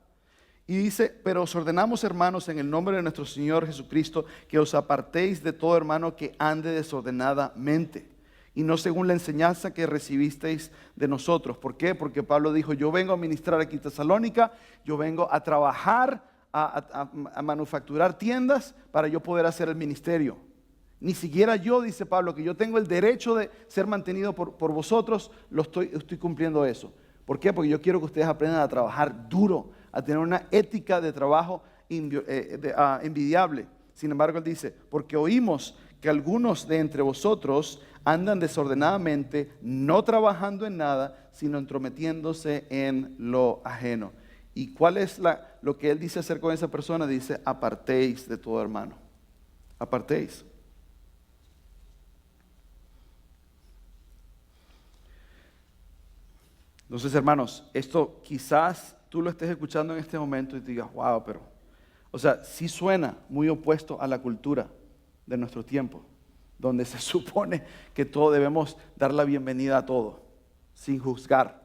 Speaker 1: Y dice, pero os ordenamos, hermanos, en el nombre de nuestro Señor Jesucristo, que os apartéis de todo hermano que ande desordenadamente, y no según la enseñanza que recibisteis de nosotros. ¿Por qué? Porque Pablo dijo, yo vengo a ministrar aquí en Tesalónica, yo vengo a trabajar, a manufacturar tiendas para yo poder hacer el ministerio. Ni siquiera yo, dice Pablo, que yo tengo el derecho de ser mantenido por vosotros, estoy cumpliendo eso. ¿Por qué? Porque yo quiero que ustedes aprendan a trabajar duro, a tener una ética de trabajo envidiable. Sin embargo, él dice, porque oímos que algunos de entre vosotros andan desordenadamente, no trabajando en nada, sino entrometiéndose en lo ajeno. ¿Y cuál es lo que él dice hacer con esa persona? Dice, apartéis de todo hermano. Apartéis. Entonces, hermanos, esto quizás tú lo estés escuchando en este momento y te digas, wow, pero, o sea, sí suena muy opuesto a la cultura de nuestro tiempo, donde se supone que todos debemos dar la bienvenida a todo, sin juzgar.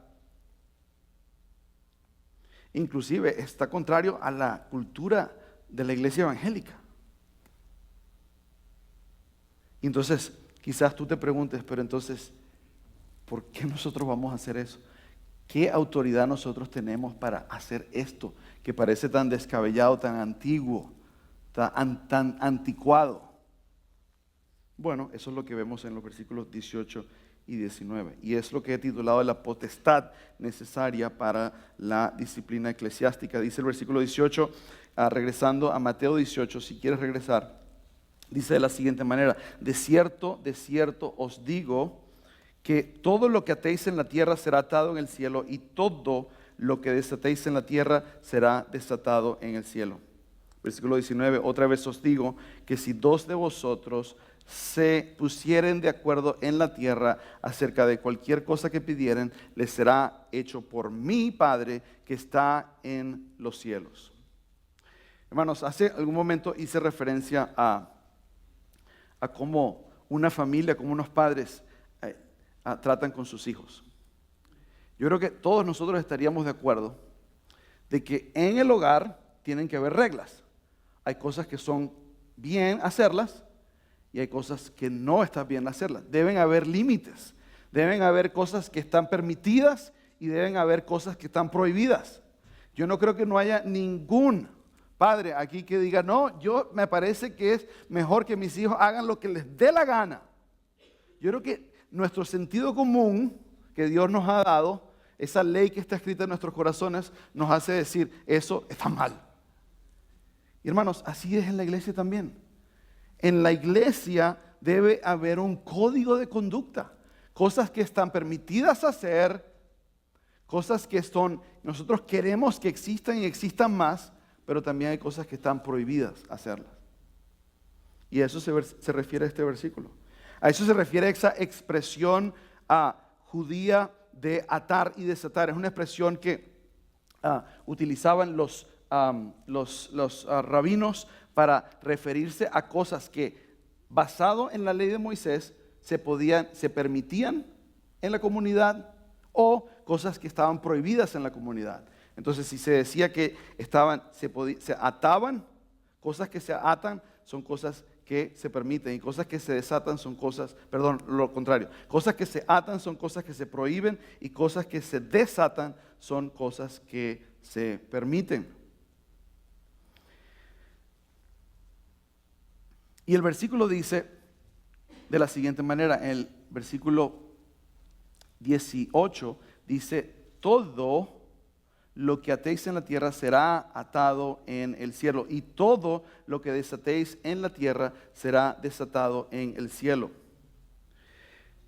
Speaker 1: Inclusive está contrario a la cultura de la iglesia evangélica. Y entonces quizás tú te preguntes, pero entonces, ¿por qué nosotros vamos a hacer eso? ¿Qué autoridad nosotros tenemos para hacer esto que parece tan descabellado, tan antiguo, tan anticuado? Bueno, eso es lo que vemos en los versículos 18 y 19. Y es lo que he titulado la potestad necesaria para la disciplina eclesiástica. Dice el versículo 18, regresando a Mateo 18, si quieres regresar, dice de la siguiente manera, de cierto os digo que todo lo que atéis en la tierra será atado en el cielo, y todo lo que desatéis en la tierra será desatado en el cielo. Versículo 19, otra vez os digo que si dos de vosotros se pusieren de acuerdo en la tierra acerca de cualquier cosa que pidieren, les será hecho por mi Padre que está en los cielos. Hermanos, hace algún momento hice referencia a cómo una familia, como unos padres tratan con sus hijos. Yo creo que todos nosotros estaríamos de acuerdo de que en el hogar tienen que haber reglas. Hay cosas que son bien hacerlas y hay cosas que no están bien hacerlas. Deben haber límites, deben haber cosas que están permitidas y deben haber cosas que están prohibidas. Yo no creo que no haya ningún padre aquí que diga, no, yo me parece que es mejor que mis hijos hagan lo que les dé la gana. Yo creo que nuestro sentido común que Dios nos ha dado, esa ley que está escrita en nuestros corazones, nos hace decir, eso está mal. Y hermanos, así es en la iglesia también. En la iglesia debe haber un código de conducta. Cosas que están permitidas hacer, cosas que nosotros queremos que existan y existan más, pero también hay cosas que están prohibidas hacerlas. Y a eso se refiere este versículo. A eso se refiere esa expresión judía de atar y desatar. Es una expresión que utilizaban los rabinos para referirse a cosas que, basado en la ley de Moisés, se permitían en la comunidad o cosas que estaban prohibidas en la comunidad. Entonces, si se decía que se ataban, cosas que se atan son cosas que se permiten y cosas que se desatan son cosas, perdón, lo contrario. Cosas que se atan son cosas que se prohíben y cosas que se desatan son cosas que se permiten. Y el versículo dice de la siguiente manera, en el versículo 18 dice, todo lo que atéis en la tierra será atado en el cielo, y todo lo que desatéis en la tierra será desatado en el cielo.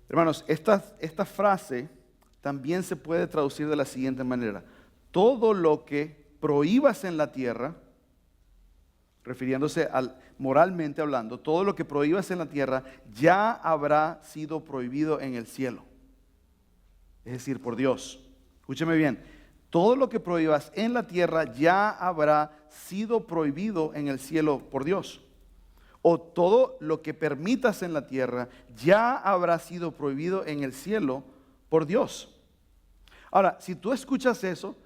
Speaker 1: Hermanos, esta frase también se puede traducir de la siguiente manera. Todo lo que prohíbas en la tierra, refiriéndose moralmente hablando, todo lo que prohíbas en la tierra ya habrá sido prohibido en el cielo. Es decir, por Dios. Escúcheme bien. Todo lo que prohíbas en la tierra ya habrá sido prohibido en el cielo por Dios. O todo lo que permitas en la tierra ya habrá sido prohibido en el cielo por Dios. Ahora, si tú escuchas eso,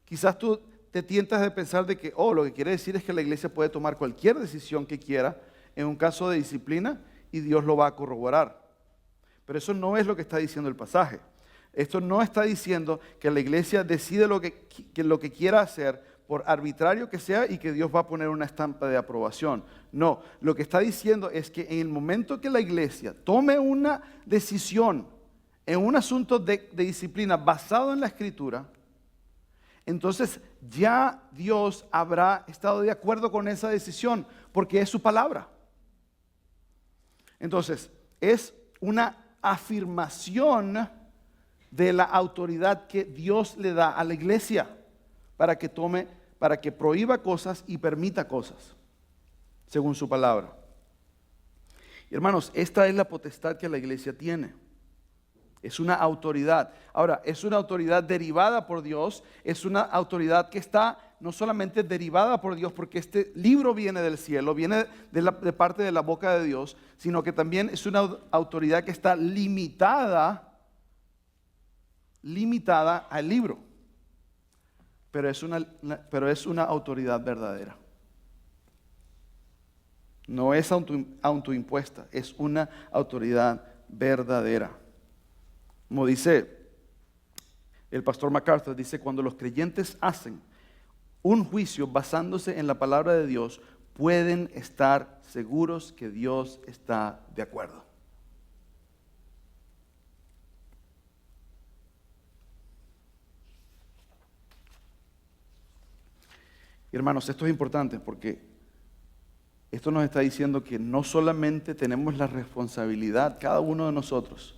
Speaker 1: quizás tú te tientas de pensar de que, lo que quiere decir es que la iglesia puede tomar cualquier decisión que quiera en un caso de disciplina y Dios lo va a corroborar. Pero eso no es lo que está diciendo el pasaje. Esto no está diciendo que la iglesia decide lo que quiera hacer, por arbitrario que sea, y que Dios va a poner una estampa de aprobación. No, lo que está diciendo es que en el momento que la iglesia tome una decisión en un asunto de disciplina basado en la Escritura, entonces ya Dios habrá estado de acuerdo con esa decisión, porque es su palabra. Entonces, es una afirmación de la autoridad que Dios le da a la iglesia para que prohíba cosas y permita cosas, según su palabra. Y hermanos, esta es la potestad que la iglesia tiene. Es una autoridad. Ahora, es una autoridad derivada por Dios, es una autoridad que está no solamente derivada por Dios, porque este libro viene del cielo, viene de parte de la boca de Dios, sino que también es una autoridad que está limitada al libro. Pero es una autoridad verdadera. No es autoimpuesta, es una autoridad verdadera. Como dice el pastor MacArthur, dice, cuando los creyentes hacen un juicio basándose en la palabra de Dios, pueden estar seguros que Dios está de acuerdo. Y hermanos, esto es importante porque esto nos está diciendo que no solamente tenemos la responsabilidad, cada uno de nosotros,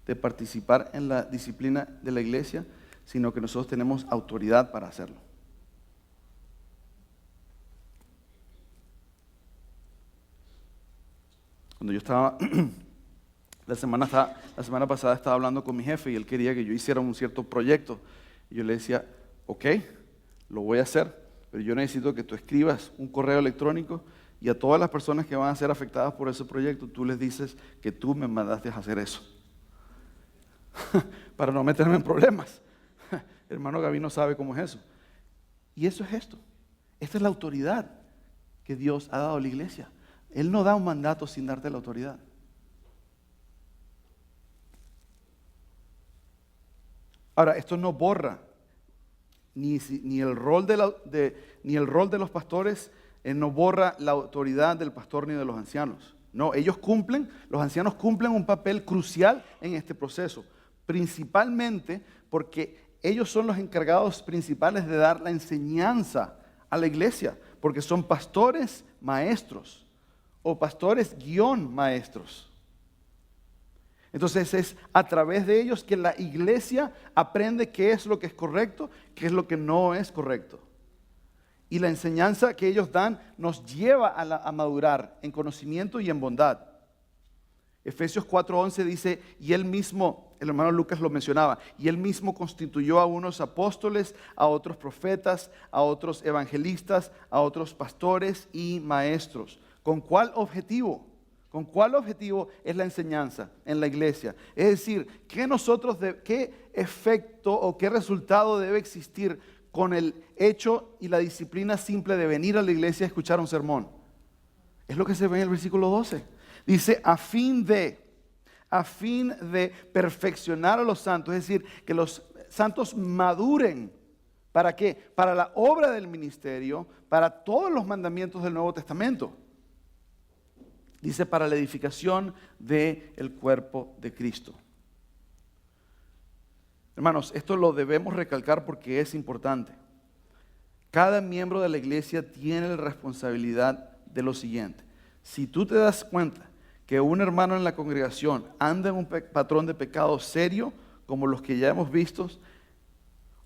Speaker 1: de participar en la disciplina de la iglesia, sino que nosotros tenemos autoridad para hacerlo. Cuando yo estaba, la semana pasada estaba hablando con mi jefe y él quería que yo hiciera un cierto proyecto. Y yo le decía, ok, lo voy a hacer, pero yo necesito que tú escribas un correo electrónico y a todas las personas que van a ser afectadas por ese proyecto, tú les dices que tú me mandaste a hacer eso. para no meterme en problemas. El hermano Gavino sabe cómo es eso. Y eso es esto. Esta es la autoridad que Dios ha dado a la iglesia. Él no da un mandato sin darte la autoridad. Ahora, esto no borra ni el rol de los pastores, no borra la autoridad del pastor ni de los ancianos. No, los ancianos cumplen un papel crucial en este proceso, principalmente porque ellos son los encargados principales de dar la enseñanza a la iglesia, porque son pastores maestros o pastores guión maestros. Entonces es a través de ellos que la iglesia aprende qué es lo que es correcto, qué es lo que no es correcto. Y la enseñanza que ellos dan nos lleva a madurar en conocimiento y en bondad. Efesios 4:11 dice, y él mismo, el hermano Lucas lo mencionaba, y él mismo constituyó a unos apóstoles, a otros profetas, a otros evangelistas, a otros pastores y maestros. ¿Con cuál objetivo? ¿Con cuál objetivo es la enseñanza en la iglesia? Es decir, ¿qué efecto o qué resultado debe existir con el hecho y la disciplina simple de venir a la iglesia a escuchar un sermón? Es lo que se ve en el versículo 12. Dice, a fin de perfeccionar a los santos, es decir, que los santos maduren. ¿Para qué? Para la obra del ministerio, para todos los mandamientos del Nuevo Testamento. Dice, para la edificación del cuerpo de Cristo. Hermanos, esto lo debemos recalcar porque es importante. Cada miembro de la iglesia tiene la responsabilidad de lo siguiente. Si tú te das cuenta que un hermano en la congregación anda en un patrón de pecado serio, como los que ya hemos visto,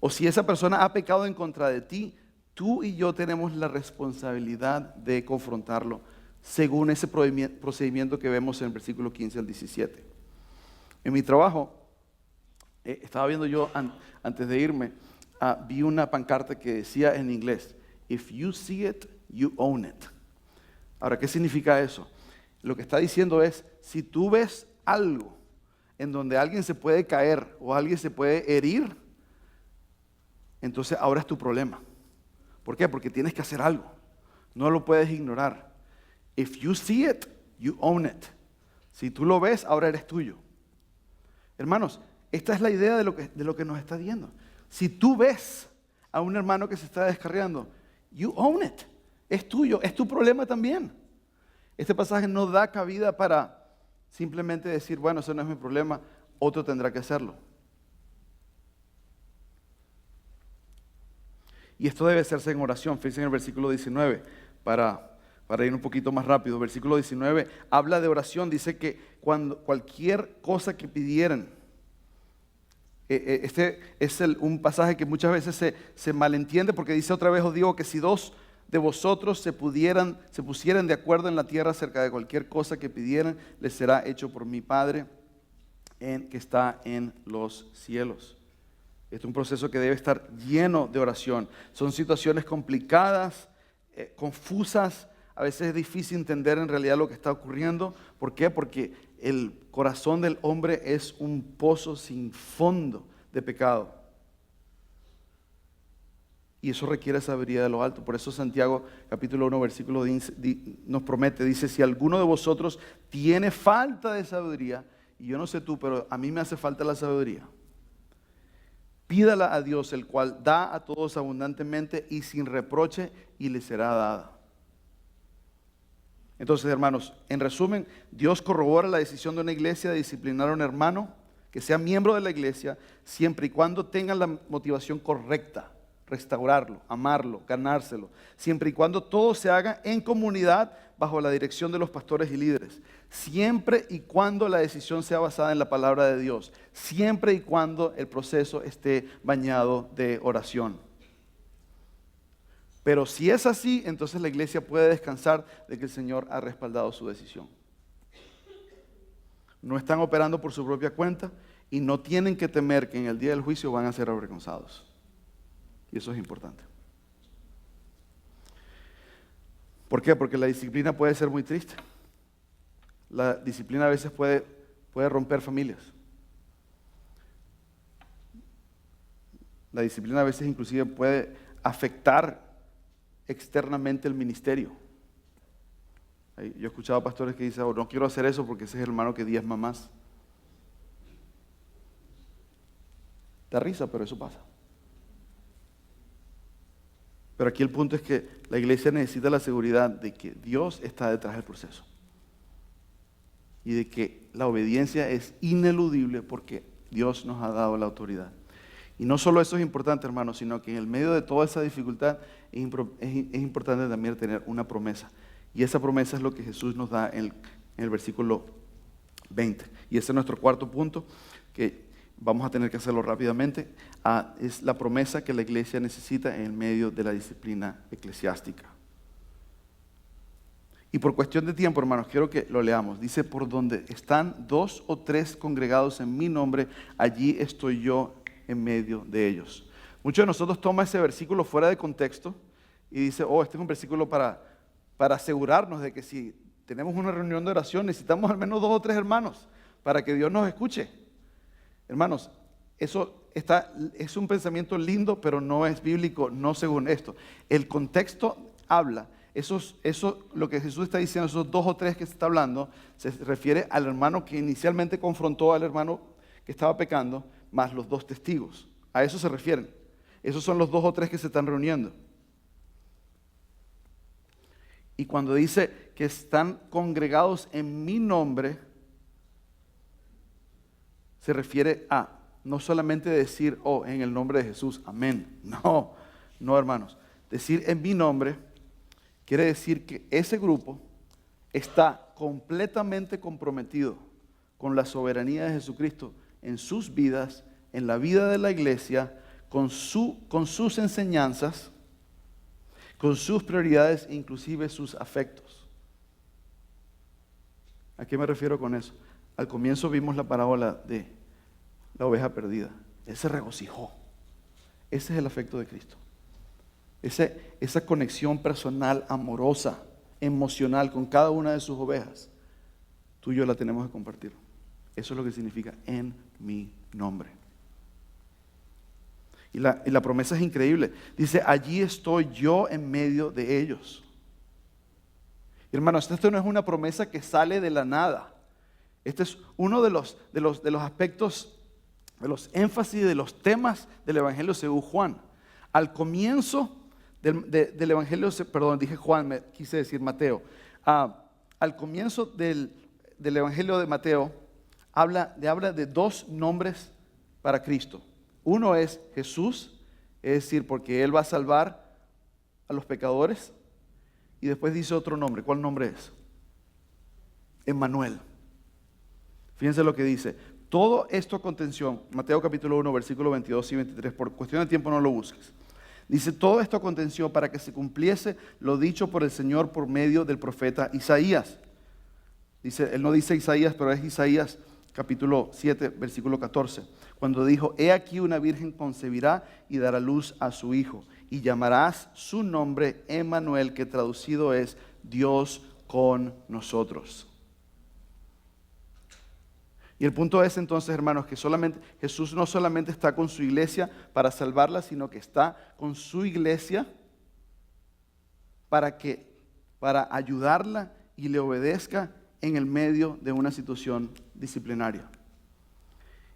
Speaker 1: o si esa persona ha pecado en contra de ti, tú y yo tenemos la responsabilidad de confrontarlo, según ese procedimiento que vemos en el versículo 15 al 17. En mi trabajo, estaba viendo yo antes de irme, vi una pancarta que decía en inglés, if you see it, you own it. Ahora, ¿qué significa eso? Lo que está diciendo es, si tú ves algo en donde alguien se puede caer o alguien se puede herir, entonces ahora es tu problema. ¿Por qué? Porque tienes que hacer algo. No lo puedes ignorar. If you see it, you own it. Si tú lo ves, ahora eres tuyo. Hermanos, esta es la idea de lo que nos está diciendo. Si tú ves a un hermano que se está descarriando, you own it. Es tuyo, es tu problema también. Este pasaje no da cabida para simplemente decir, bueno, eso no es mi problema, otro tendrá que hacerlo. Y esto debe hacerse en oración. Fíjense en el versículo 19, para ir un poquito más rápido. Versículo 19 habla de oración. Dice que cuando cualquier cosa que pidieran, este es un pasaje que muchas veces se malentiende, porque dice otra vez, os digo que si dos de vosotros se pusieran de acuerdo en la tierra acerca de cualquier cosa que pidieran, les será hecho por mi Padre que está en los cielos. Este es un proceso que debe estar lleno de oración. Son situaciones complicadas, confusas. A veces es difícil entender en realidad lo que está ocurriendo. ¿Por qué? Porque el corazón del hombre es un pozo sin fondo de pecado. Y eso requiere sabiduría de lo alto. Por eso Santiago capítulo 1 versículo 10 nos promete, dice, si alguno de vosotros tiene falta de sabiduría, y yo no sé tú, pero a mí me hace falta la sabiduría, pídala a Dios, el cual da a todos abundantemente y sin reproche, y le será dada. Entonces, hermanos, en resumen, Dios corrobora la decisión de una iglesia de disciplinar a un hermano que sea miembro de la iglesia, siempre y cuando tengan la motivación correcta, restaurarlo, amarlo, ganárselo, siempre y cuando todo se haga en comunidad bajo la dirección de los pastores y líderes, siempre y cuando la decisión sea basada en la palabra de Dios, siempre y cuando el proceso esté bañado de oración. Pero si es así, entonces la iglesia puede descansar de que el Señor ha respaldado su decisión. No están operando por su propia cuenta y no tienen que temer que en el día del juicio van a ser avergonzados. Y eso es importante. ¿Por qué? Porque la disciplina puede ser muy triste. La disciplina a veces puede romper familias. La disciplina a veces inclusive puede afectar externamente el ministerio. Yo he escuchado pastores que dicen, oh, no quiero hacer eso porque ese es el hermano que diezma más. Da risa, pero eso pasa. Pero aquí el punto es que la iglesia necesita la seguridad de que Dios está detrás del proceso. Y de que la obediencia es ineludible porque Dios nos ha dado la autoridad. Y no solo eso es importante, hermanos, sino que en el medio de toda esa dificultad es importante también tener una promesa. Y esa promesa es lo que Jesús nos da en el versículo 20. Y ese es nuestro cuarto punto, que vamos a tener que hacerlo rápidamente. Es la promesa que la iglesia necesita en el medio de la disciplina eclesiástica. Y por cuestión de tiempo, hermanos, quiero que lo leamos. Dice, por donde están 2 o 3 congregados en mi nombre, allí estoy yo en medio de ellos. Muchos de nosotros toman ese versículo fuera de contexto y dice, oh, este es un versículo para asegurarnos de que si tenemos una reunión de oración necesitamos al menos 2 o 3 hermanos para que Dios nos escuche. Hermanos, eso es un pensamiento lindo, pero no es bíblico, no según esto. El contexto habla, lo que Jesús está diciendo, esos 2 o 3 que se está hablando, se refiere al hermano que inicialmente confrontó al hermano que estaba pecando, más los 2 testigos. A eso se refieren. Esos son los 2 o 3 que se están reuniendo. Y cuando dice que están congregados en mi nombre, se refiere a no solamente decir, oh, en el nombre de Jesús, amén. No, hermanos. Decir en mi nombre quiere decir que ese grupo está completamente comprometido con la soberanía de Jesucristo en sus vidas, en la vida de la iglesia, con sus enseñanzas, con sus prioridades, inclusive sus afectos. ¿A qué me refiero con eso? Al comienzo vimos la parábola de la oveja perdida. Él se regocijó. Ese es el afecto de Cristo. Esa conexión personal, amorosa, emocional con cada una de sus ovejas. Tú y yo la tenemos que compartir. Eso es lo que significa en mi nombre. Y la promesa es increíble. Dice, allí estoy yo en medio de ellos. Y hermanos, esto no es una promesa que sale de la nada. Este es uno de los aspectos, de los énfasis, de los temas del Evangelio según Juan. Al comienzo del Evangelio, perdón, dije Juan, me quise decir Mateo. Al comienzo del Evangelio de Mateo, habla de 2 nombres para Cristo. Uno es Jesús, es decir, porque Él va a salvar a los pecadores. Y después dice otro nombre. ¿Cuál nombre es? Emmanuel. Fíjense lo que dice. Todo esto aconteció, Mateo capítulo 1, versículos 22 y 23. Por cuestión de tiempo no lo busques. Dice, todo esto aconteció para que se cumpliese lo dicho por el Señor por medio del profeta Isaías. Dice, él no dice Isaías, pero es Isaías capítulo 7, versículo 14. Cuando dijo, he aquí una virgen concebirá y dará luz a su hijo. Y llamarás su nombre Emmanuel, que traducido es Dios con nosotros. Y el punto es entonces, hermanos, que Jesús no solamente está con su iglesia para salvarla, sino que está con su iglesia para ayudarla y le obedezca en el medio de una situación disciplinaria.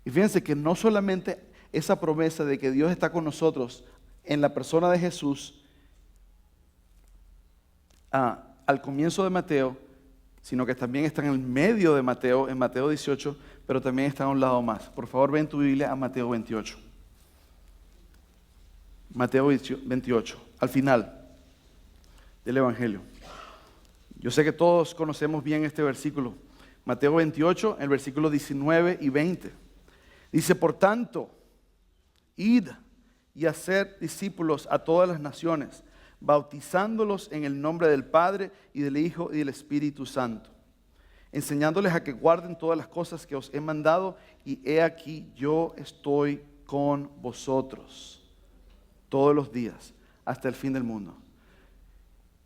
Speaker 1: Y fíjense que no solamente esa promesa de que Dios está con nosotros en la persona de Jesús al comienzo de Mateo, sino que también está en el medio de Mateo, en Mateo 18, pero también está a un lado más. Por favor, ven tu Biblia a Mateo 28. Mateo 28, al final del Evangelio. Yo sé que todos conocemos bien este versículo. Mateo 28, el versículo 19 y 20. Dice, por tanto, id y haced discípulos a todas las naciones, bautizándolos en el nombre del Padre y del Hijo y del Espíritu Santo, enseñándoles a que guarden todas las cosas que os he mandado, y he aquí yo estoy con vosotros todos los días hasta el fin del mundo.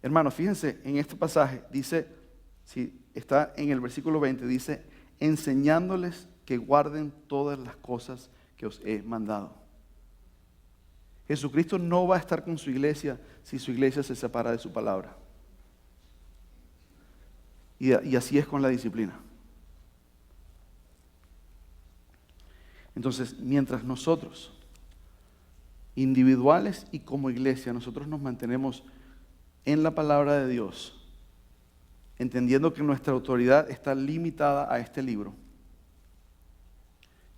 Speaker 1: Hermanos, fíjense en este pasaje, dice, si está en el versículo 20, dice, enseñándoles que guarden todas las cosas que os he mandado. Jesucristo no va a estar con su iglesia si su iglesia se separa de su palabra. Y así es con la disciplina. Entonces, mientras nosotros, individuales y como iglesia, nosotros nos mantenemos en la palabra de Dios, entendiendo que nuestra autoridad está limitada a este libro,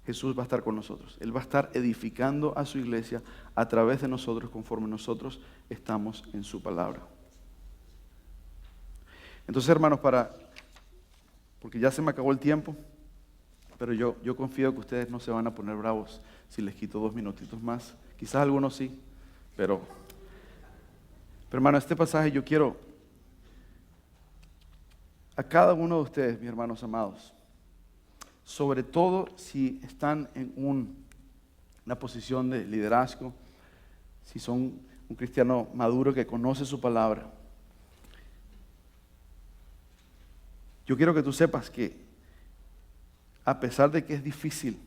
Speaker 1: Jesús va a estar con nosotros. Él va a estar edificando a su iglesia a través de nosotros conforme nosotros estamos en su palabra. Entonces, hermanos, porque ya se me acabó el tiempo, pero yo confío que ustedes no se van a poner bravos si les quito 2 minutitos más. Quizás algunos sí, pero hermano, este pasaje yo quiero a cada uno de ustedes, mis hermanos amados, sobre todo si están en una posición de liderazgo, si son un cristiano maduro que conoce su palabra. Yo quiero que tú sepas que a pesar de que es difícil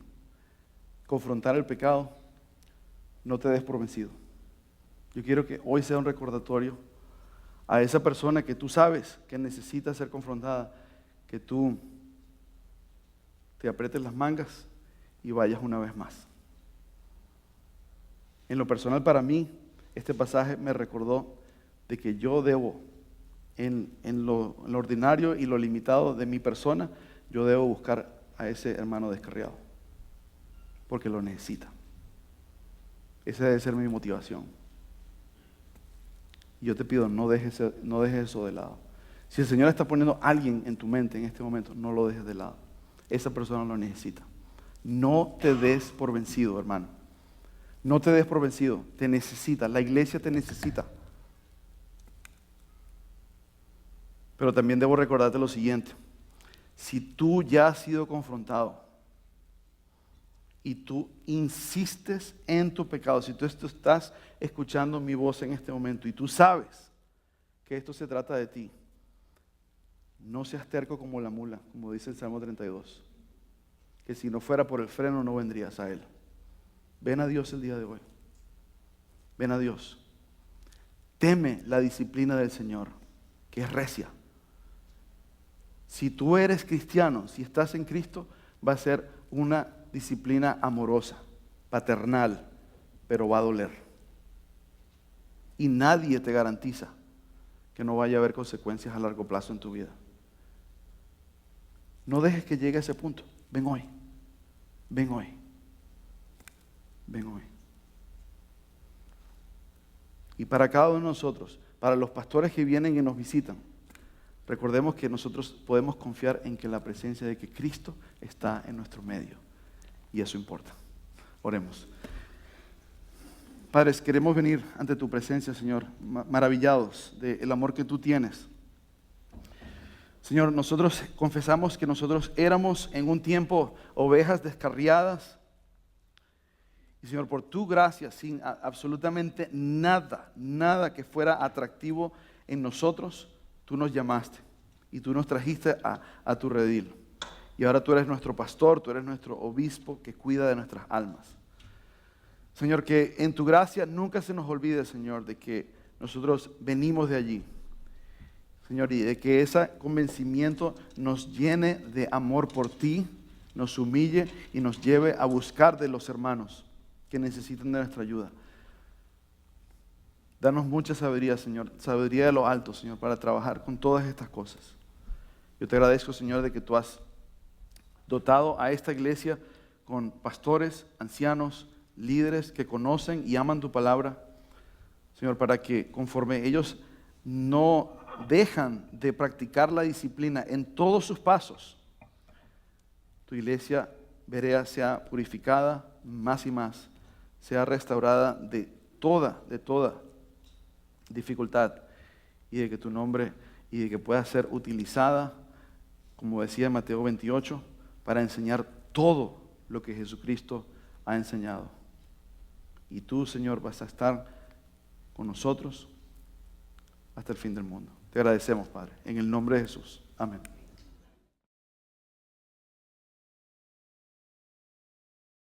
Speaker 1: confrontar el pecado, no te des por vencido. Yo quiero que hoy sea un recordatorio a esa persona que tú sabes que necesita ser confrontada, que tú te aprietes las mangas y vayas una vez más. En lo personal, para mí, este pasaje me recordó de que yo debo, en lo ordinario y lo limitado de mi persona, yo debo buscar a ese hermano descarriado, porque lo necesita. Esa debe ser mi motivación. Y yo te pido, no dejes eso de lado. Si el Señor está poniendo a alguien en tu mente en este momento, no lo dejes de lado. Esa persona lo necesita. No te des por vencido, hermano. No te des por vencido. Te necesita. La iglesia te necesita. Pero también debo recordarte lo siguiente. Si tú ya has sido confrontado y tú insistes en tu pecado, si tú estás escuchando mi voz en este momento y tú sabes que esto se trata de ti, no seas terco como la mula, como dice el Salmo 32, que si no fuera por el freno no vendrías a Él. Ven a Dios el día de hoy. Ven a Dios. Teme la disciplina del Señor, que es recia. Si tú eres cristiano, si estás en Cristo, va a ser una disciplina amorosa, paternal, pero va a doler. Y nadie te garantiza que no vaya a haber consecuencias a largo plazo en tu vida. No dejes que llegue a ese punto. Ven hoy. Ven hoy. Ven hoy. Y para cada uno de nosotros, para los pastores que vienen y nos visitan, recordemos que nosotros podemos confiar en que la presencia de que Cristo está en nuestro medio. Y eso importa. Oremos. Padres, queremos venir ante tu presencia, Señor, maravillados del amor que tú tienes. Señor, nosotros confesamos que nosotros éramos en un tiempo ovejas descarriadas. Y Señor, por tu gracia, sin absolutamente nada que fuera atractivo en nosotros, tú nos llamaste y tú nos trajiste a tu redil. Y ahora tú eres nuestro pastor, tú eres nuestro obispo que cuida de nuestras almas. Señor, que en tu gracia nunca se nos olvide, Señor, de que nosotros venimos de allí. Señor, y de que ese convencimiento nos llene de amor por ti, nos humille y nos lleve a buscar de los hermanos que necesitan de nuestra ayuda. Danos mucha sabiduría, Señor, sabiduría de lo alto, Señor, para trabajar con todas estas cosas. Yo te agradezco, Señor, de que tú has dotado a esta iglesia con pastores, ancianos, líderes que conocen y aman tu palabra, Señor, para que conforme ellos no dejan de practicar la disciplina en todos sus pasos, tu iglesia Berea sea purificada más y más, sea restaurada de toda dificultad, y de que tu nombre y de que pueda ser utilizada, como decía en Mateo 28, para enseñar todo lo que Jesucristo ha enseñado. Y tú, Señor, vas a estar con nosotros hasta el fin del mundo. Te agradecemos, Padre, en el nombre de Jesús. Amén.